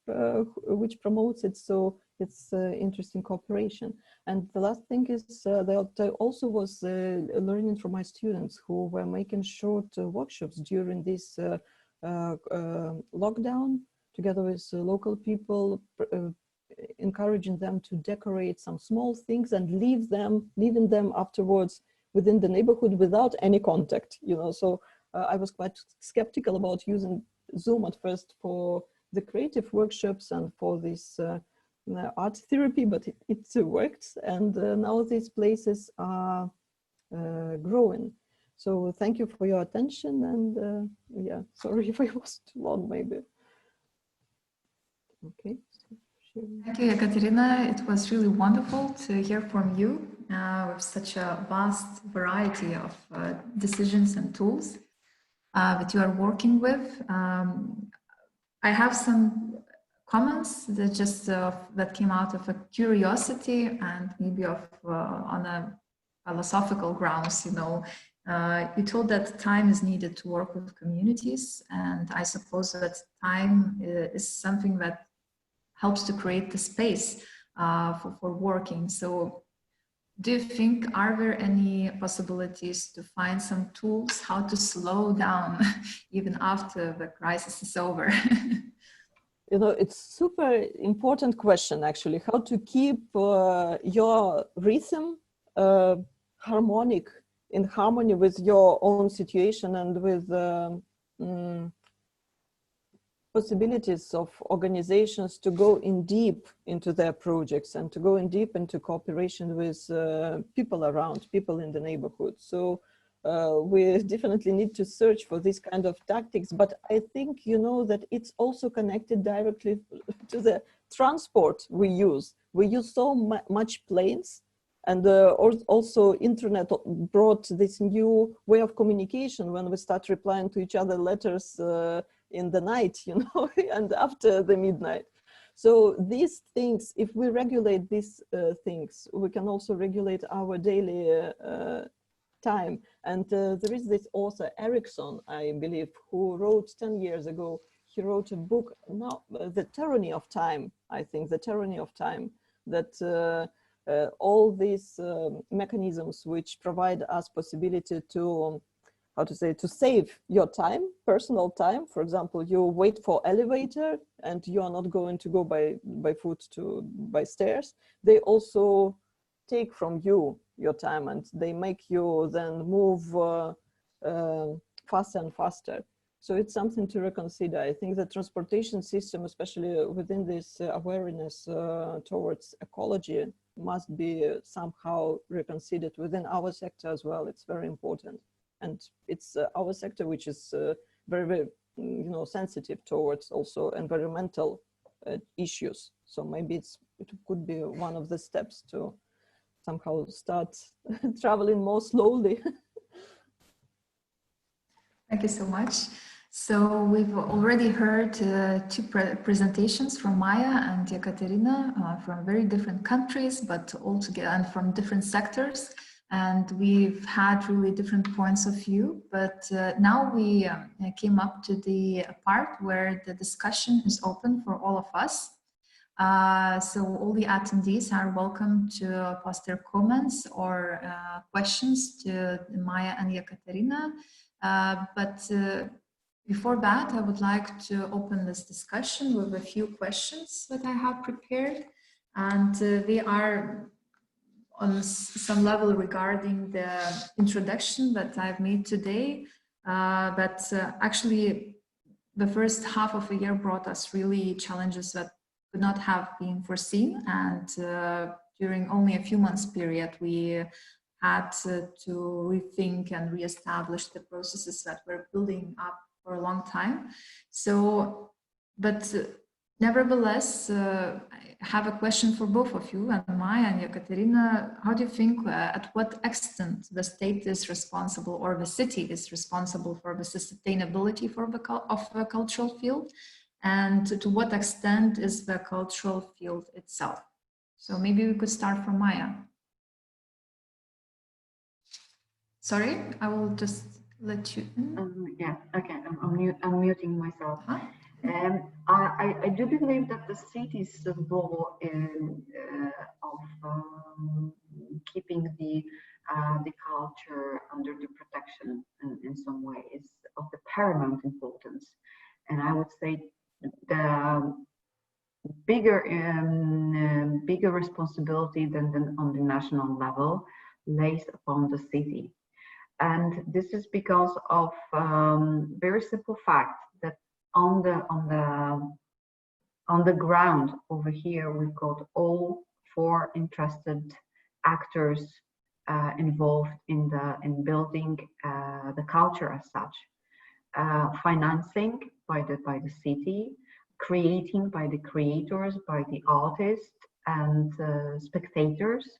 which promotes it. So it's interesting cooperation. And the last thing is that I also was learning from my students who were making short workshops during this lockdown, together with local people, encouraging them to decorate some small things and leaving them afterwards within the neighborhood without any contact, you know. So I was quite skeptical about using Zoom at first for the creative workshops and for this art therapy, but it worked, and now these places are growing. So thank you for your attention, and yeah, sorry if I was too long maybe. Okay. Thank you, Ekaterina. It was really wonderful to hear from you with such a vast variety of decisions and tools that you are working with. I have some comments that just that came out of a curiosity and maybe of on a philosophical grounds. You know, you told that time is needed to work with communities, and I suppose that time is something that helps to create the space for working. So do you think, are there any possibilities to find some tools how to slow down even after the crisis is over? You know, it's super important question, actually, how to keep your rhythm harmonic, in harmony with your own situation and with possibilities of organizations to go in deep into their projects and to go in deep into cooperation with people around, people in the neighborhood. So we definitely need to search for this kind of tactics, but I think, you know, that it's also connected directly to the transport we use. We use so much planes, and also internet brought this new way of communication when we start replying to each other letters in the night, you know, and after the midnight. So these things, if we regulate these things, we can also regulate our daily time. And there is this author, Erickson, I believe, who wrote 10 years ago, he wrote a book, now, The Tyranny of Time, I think, The Tyranny of Time, that all these mechanisms which provide us possibility to, how to say, to save your time, personal time. For example, you wait for elevator and you are not going to go by foot by stairs. They also take from you your time, and they make you then move faster and faster. So it's something to reconsider. I think the transportation system, especially within this awareness towards ecology, must be somehow reconsidered within our sector as well. It's very important. And it's our sector which is very, very sensitive towards also environmental issues. So maybe it could be one of the steps to somehow start traveling more slowly. Thank you so much. So we've already heard two presentations from Maya and Ekaterina from very different countries, but all together and from different sectors. And we've had really different points of view, but now we came up to the part where the discussion is open for all of us. So all the attendees are welcome to post their comments or questions to Maya and Ekaterina. But before that, I would like to open this discussion with a few questions that I have prepared. And they are on some level regarding the introduction that I've made today. But actually, the first half of the year brought us really challenges that could not have been foreseen. And during only a few months period, we had to rethink and reestablish the processes that were building up for a long time. So, but nevertheless, I have a question for both of you, and Maya and Ekaterina. How do you think, at what extent the state is responsible or the city is responsible for the sustainability of the cultural field? And to what extent is the cultural field itself? So maybe we could start from Maya. Sorry, I will just let you in. Yeah, okay, I'm muting myself. I do believe that the city's role of keeping the culture under the protection in some way is of the paramount importance, and I would say the bigger responsibility than on the national level lays upon the city. And this is because of very simple fact that on the ground over here, we've got all 4 interested actors involved in building the culture as such. Financing by the city, creating by the creators, by the artists and spectators,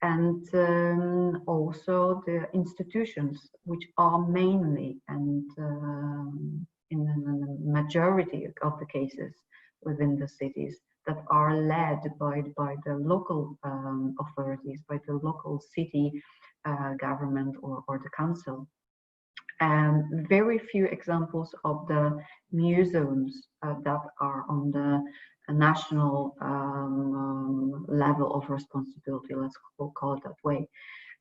and also the institutions, which are mainly and in the majority of the cases within the cities that are led by the local authorities, by the local city government or the council. And very few examples of the museums that are on the national level of responsibility, let's call it that way.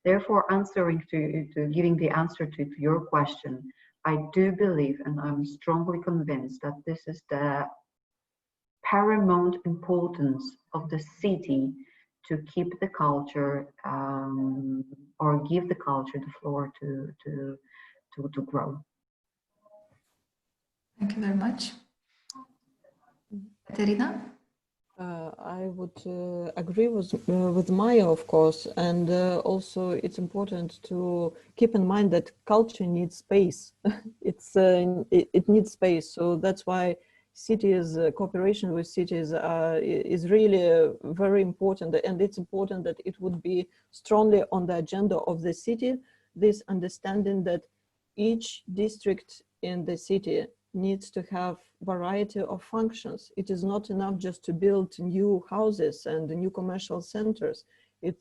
Therefore, giving the answer to your question, I do believe, and I'm strongly convinced, that this is the paramount importance of the city to keep the culture or give the culture the floor to grow. Thank you very much. Katerina? I would agree with Maya, of course, and also it's important to keep in mind that culture needs space. It needs space, so that's why cities, cooperation with cities is really very important, and it's important that it would be strongly on the agenda of the city, this understanding that each district in the city needs to have variety of functions. It is not enough just to build new houses and new commercial centers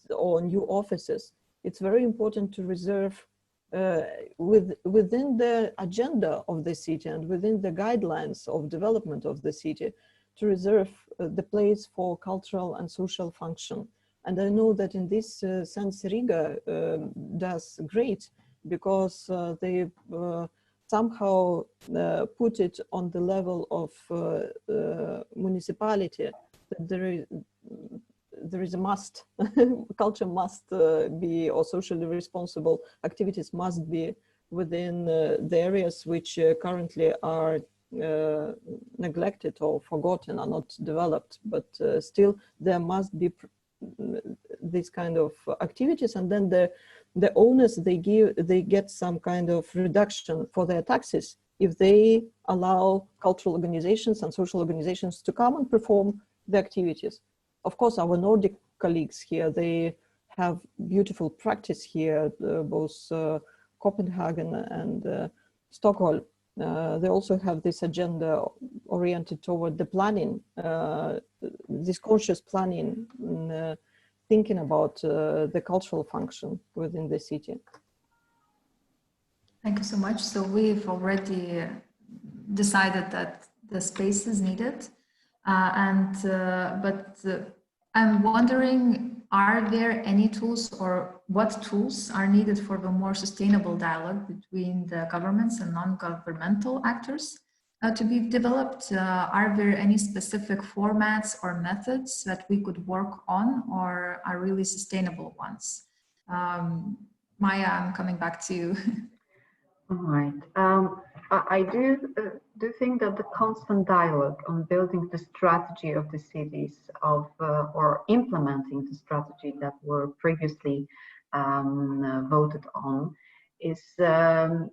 or new offices. It's very important to reserve within the agenda of the city and within the guidelines of development of the city to reserve the place for cultural and social function. And I know that in this sense Riga does great, because they somehow put it on the level of municipality, that there is a must, culture must be, or socially responsible activities must be within the areas which currently are neglected or forgotten, are not developed, but still there must be these kind of activities, and then the owners, they get some kind of reduction for their taxes if they allow cultural organizations and social organizations to come and perform the activities. Of course, our Nordic colleagues here, they have beautiful practice here, both Copenhagen and Stockholm. They also have this agenda oriented toward the planning, this conscious planning, thinking about the cultural function within the city. Thank you so much. So we've already decided that the space is needed, but I'm wondering, are there any tools, or what tools are needed for the more sustainable dialogue between the governments and non-governmental actors to be developed? Are there any specific formats or methods that we could work on, or are really sustainable ones? Maya, I'm coming back to you. All right. I do think that the constant dialogue on building the strategy of the cities or implementing the strategy that were previously voted on is a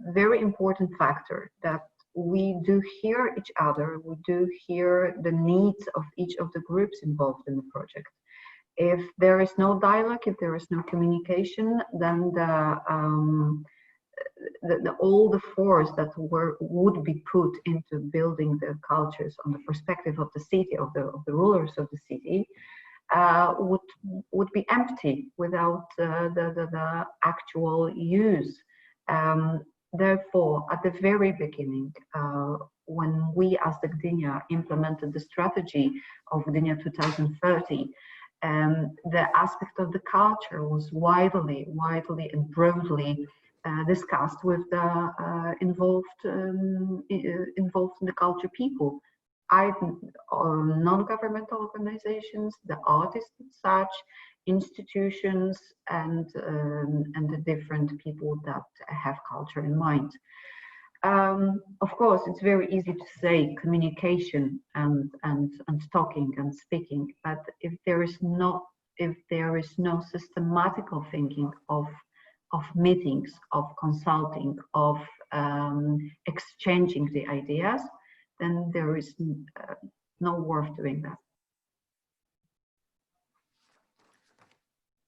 very important factor, that we do hear each other, we do hear the needs of each of the groups involved in the project. If there is no dialogue, if there is no communication, then all the force that would be put into building the cultures on the perspective of the city, of the rulers of the city, would be empty without the actual use. Therefore, at the very beginning, when we as the Gdynia implemented the strategy of Gdynia 2030, the aspect of the culture was widely and broadly discussed with the involved in the culture people, non-governmental organizations, the artists as such, institutions, and the different people that have culture in mind. Of course, it's very easy to say communication and talking and speaking, but if there is no systematical thinking of meetings, of consulting, of exchanging the ideas, then there is no worth doing that.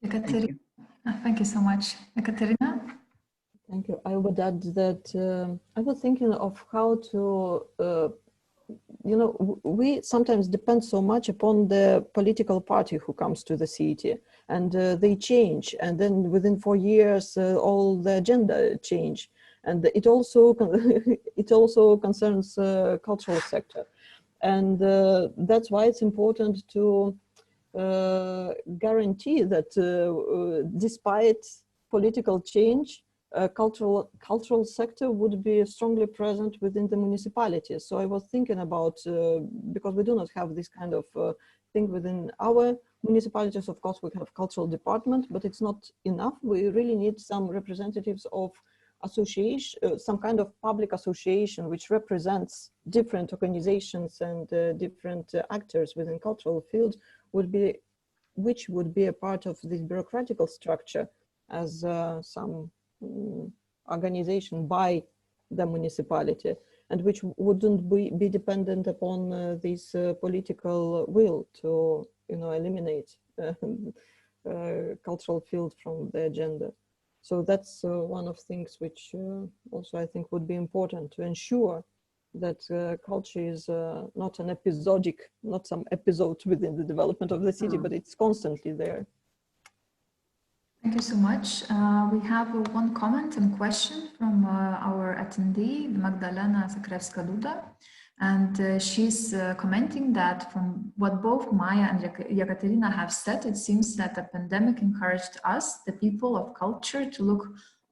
Ekaterina, thank you so much. Ekaterina? Thank you. I would add that I was thinking of how to, we sometimes depend so much upon the political party who comes to the city, and they change, and then within 4 years all the agenda change, and it also concerns cultural sector, and that's why it's important to guarantee that despite political change, cultural sector would be strongly present within the municipality. So I was thinking about, because we do not have this kind of thing within our municipalities. Of course, we have cultural department, but it's not enough. We really need some representatives of association, some kind of public association which represents different organizations and different actors within cultural field, which would be a part of this bureaucratical structure as some organization by the municipality, and which wouldn't be dependent upon this political will to eliminate cultural field from the agenda. So that's one of things which also I think would be important to ensure that culture is not an episodic, not some episode within the development of the city, but it's constantly there. Thank you so much. We have one comment and question from our attendee, Magdalena Zakrewska-Duda. And she's commenting that from what both Maya and Ekaterina have said, it seems that the pandemic encouraged us, the people of culture, to look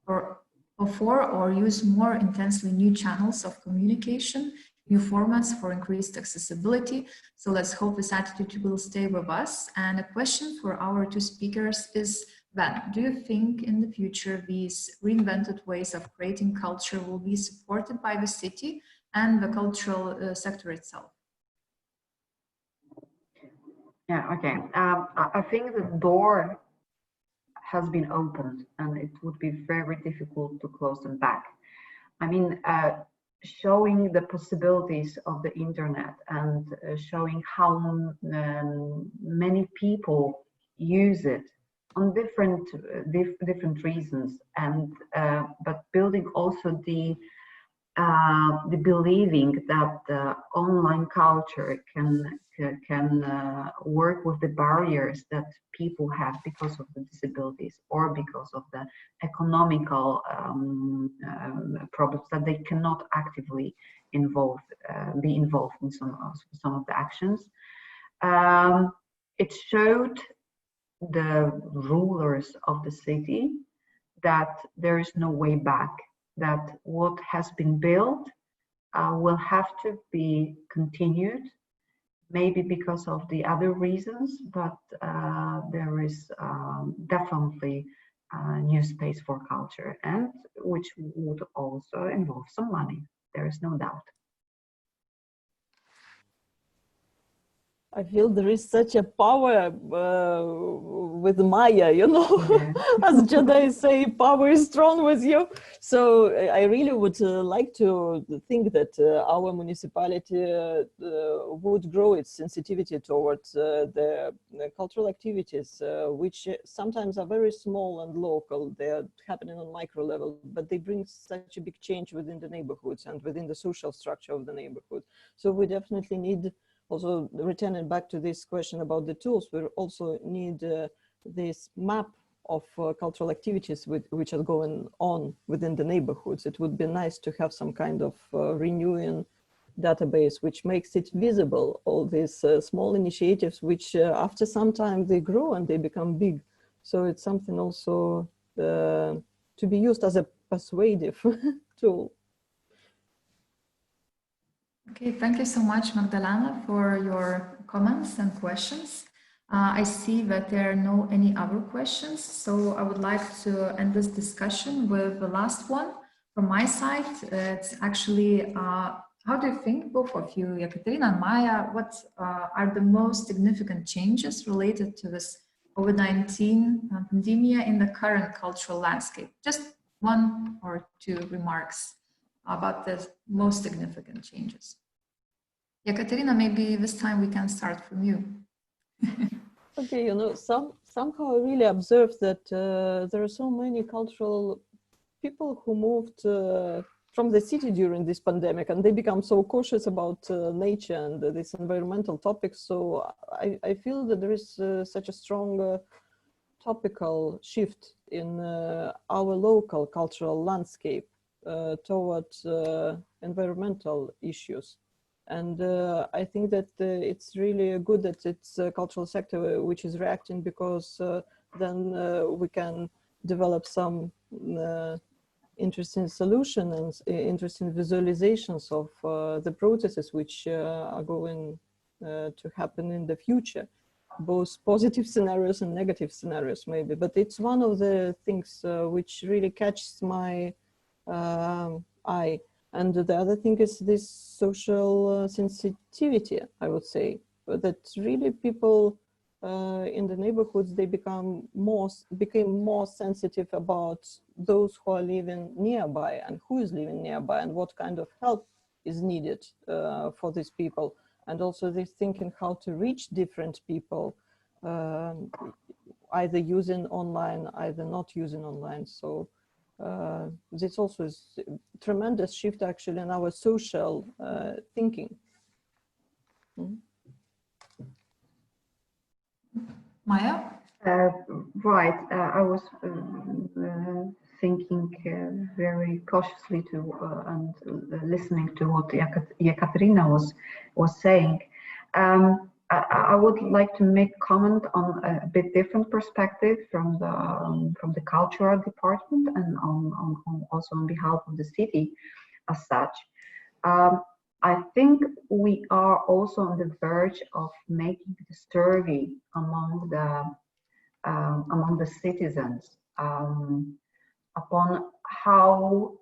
for or use more intensely new channels of communication, new formats for increased accessibility. So let's hope this attitude will stay with us. And a question for our two speakers is, then do you think in the future these reinvented ways of creating culture will be supported by the city and the cultural sector itself? Yeah, okay. I think the door has been opened and it would be very difficult to close them back. I mean, showing the possibilities of the internet and showing how many people use it on different reasons, and but building also the believing that the online culture can work with the barriers that people have because of the disabilities or because of the economical problems, that they cannot actively be involved in some of the actions. It showed the rulers of the city that there is no way back, that what has been built will have to be continued, maybe because of the other reasons, but there is definitely new space for culture, and which would also involve some money. There is no doubt. I feel there is such a power with Maya, you know, Yeah. as Jedi say, power is strong with you. So I really would like to think that our municipality would grow its sensitivity towards the cultural activities, which sometimes are very small and local. They are happening on micro level, but they bring such a big change within the neighborhoods and within the social structure of the neighborhood. So we definitely need, also returning back to this question about the tools, we also need this map of cultural activities which are going on within the neighborhoods. It would be nice to have some kind of renewing database which makes it visible, all these small initiatives which after some time they grow and they become big. So it's something also to be used as a persuasive tool. Okay, thank you so much, Magdalena, for your comments and questions. I see that there are no any other questions, so I would like to end this discussion with the last one from my side. It's actually, how do you think, both of you, Ekaterina and Maya, what are the most significant changes related to this COVID-19 pandemic in the current cultural landscape? Just one or two remarks about the most significant changes. Ekaterina, maybe this time we can start from you. Okay, you know, somehow I really observed that there are so many cultural people who moved from the city during this pandemic, and they become so cautious about nature and these environmental topics. So I feel that there is such a strong topical shift in our local cultural landscape towards environmental issues. And I think that it's really good that it's a cultural sector which is reacting, because then we can develop some interesting solutions and interesting visualizations of the processes which are going to happen in the future, both positive scenarios and negative scenarios maybe. But it's one of the things which really catches my eye. And the other thing is this social sensitivity, I would say, that really people in the neighborhoods, they became more sensitive about those who are living nearby and who is living nearby and what kind of help is needed for these people. And also they're thinking how to reach different people, either using online, either not using online. So this also is a tremendous shift actually in our social thinking. Mm-hmm. Maya? Right. I was thinking very cautiously and listening to what Ekaterina was saying. I would like to make comment on a bit different perspective from the cultural department, and also on behalf of the city as such. I think we are also on the verge of making the survey among the among the citizens upon how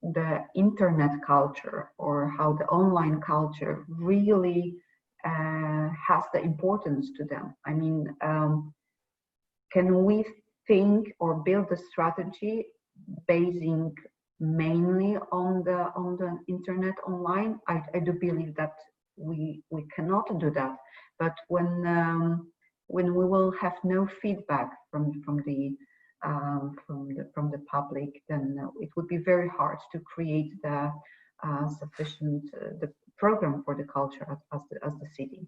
the internet culture or how the online culture really has the importance to them. I mean, can we think or build a strategy basing mainly on the internet online? I do believe that we cannot do that. But when we will have no feedback from the public, then it would be very hard to create the sufficient the program for the culture as the city.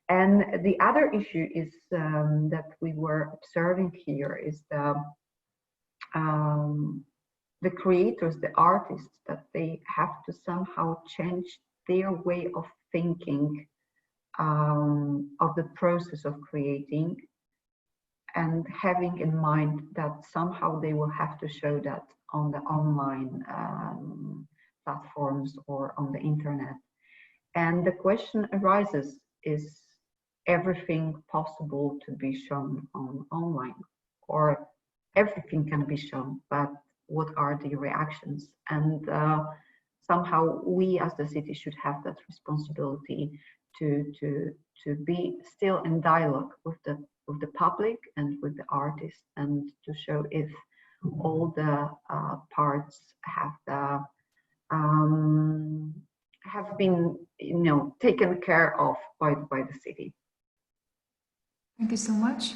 And the other issue is that we were observing here is the creators, the artists, that they have to somehow change their way of thinking of the process of creating, and having in mind that somehow they will have to show that on the online platforms or on the internet. And the question arises, is everything possible to be shown online? Or everything can be shown, but what are the reactions? And somehow we as the city should have that responsibility to be still in dialogue with the public and with the artists, and to show if all the parts have been, you know, taken care of by the city. Thank you so much.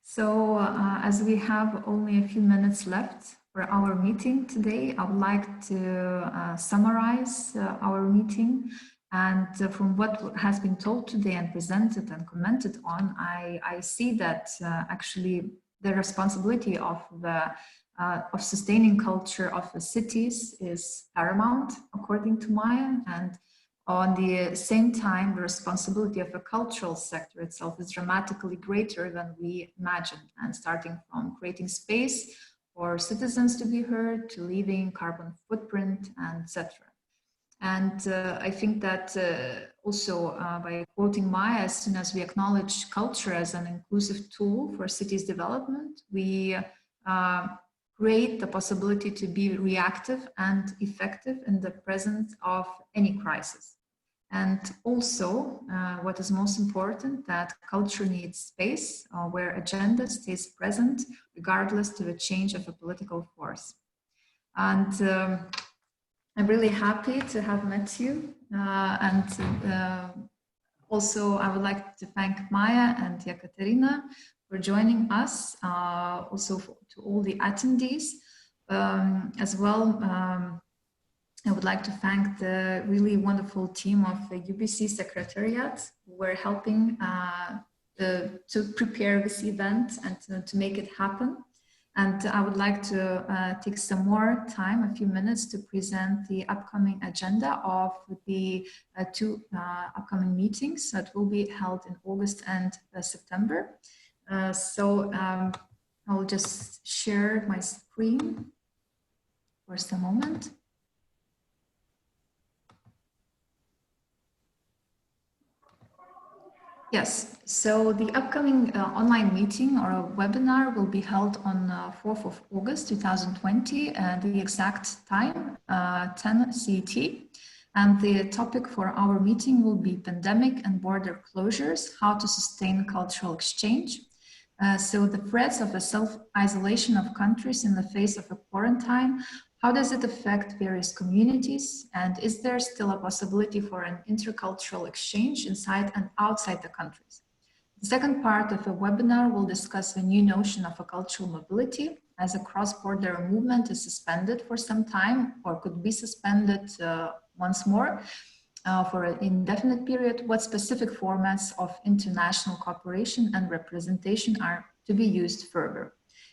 So as we have only a few minutes left for our meeting today, I would like to summarize our meeting. And from what has been told today and presented and commented on, I see that actually the responsibility of sustaining culture of the cities is paramount, according to Maya. And on the same time, the responsibility of the cultural sector itself is dramatically greater than we imagined. And starting from creating space for citizens to be heard, to leaving carbon footprint, and etc. And I think that also by quoting Maya, as soon as we acknowledge culture as an inclusive tool for cities' development, we create the possibility to be reactive and effective in the presence of any crisis. And also, what is most important, that culture needs space where agenda stays present, regardless to the change of a political force. And I'm really happy to have met you. Also, I would like to thank Maya and Ekaterina for joining us, also to all the attendees. As well, I would like to thank the really wonderful team of the UBC Secretariat who were helping to prepare this event and to make it happen. And I would like to take some more time, a few minutes, to present the upcoming agenda of the two upcoming meetings that will be held in August and September. I'll just share my screen for some moment. Yes, so the upcoming online meeting or a webinar will be held on 4th of August 2020, the exact time, 10 CET. And the topic for our meeting will be pandemic and border closures, how to sustain cultural exchange. So the threats of the self-isolation of countries in the face of a quarantine, how does it affect various communities? And is there still a possibility for an intercultural exchange inside and outside the countries? The second part of the webinar will discuss a new notion of a cultural mobility, as a cross-border movement is suspended for some time or could be suspended once more for an indefinite period. What specific formats of international cooperation and representation are to be used further?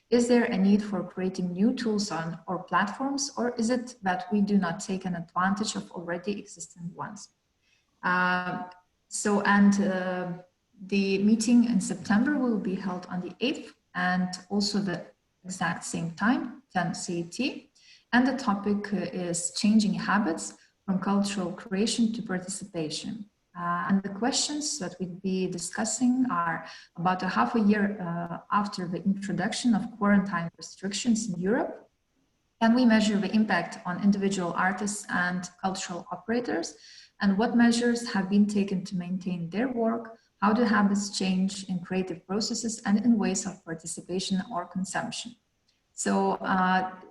Is there a need for creating new tools or platforms, or is it that we do not take an advantage of already existing ones? The meeting in September will be held on the 8th and also the exact same time, 10 CET. And the topic is changing habits from cultural creation to participation. And the questions that we'll be discussing are about a half a year after the introduction of quarantine restrictions in Europe. Can we measure the impact on individual artists and cultural operators? And what measures have been taken to maintain their work? How do habits change in creative processes and in ways of participation or consumption? So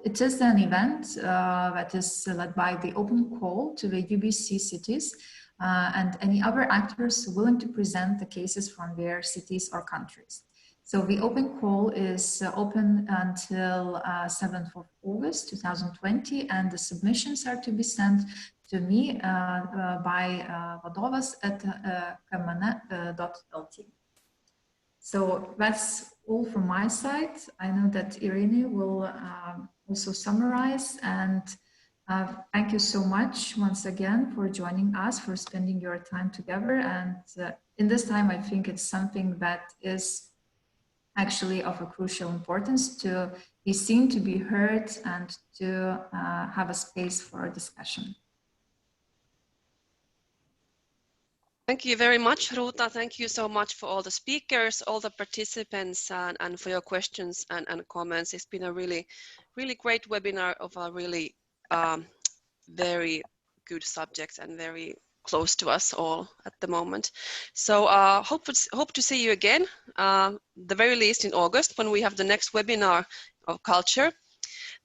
it is an event that is led by the open call to the UBC cities and any other actors willing to present the cases from their cities or countries. So the open call is open until 7th of August 2020, and the submissions are to be sent to me by vadovas@kmn.lt. So that's all from my side. I know that Irene will also summarize, and thank you so much once again for joining us, for spending your time together. And in this time, I think it's something that is actually of a crucial importance to be seen, to be heard, and to have a space for discussion. Thank you very much, Ruta. Thank you so much for all the speakers, all the participants, and for your questions and comments. It's been a really, really great webinar of a really very good subject and very close to us all at the moment. So hope to see you again, the very least in August, when we have the next webinar of culture.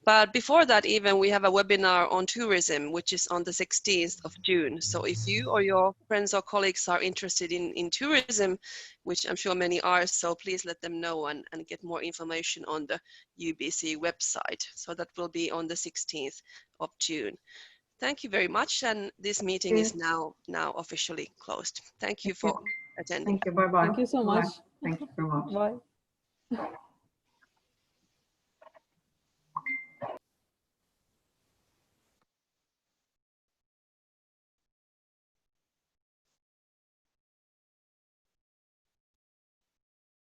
But before that, even, we have a webinar on tourism, which is on the 16th of June. So if you or your friends or colleagues are interested in tourism, which I'm sure many are, so please let them know and get more information on the UBC website. So that will be on the 16th of June. Thank you very much, and this meeting is now officially closed. Thank you for attending. Thank you. Bye-bye. Thank you so much. Thank you very much. Bye.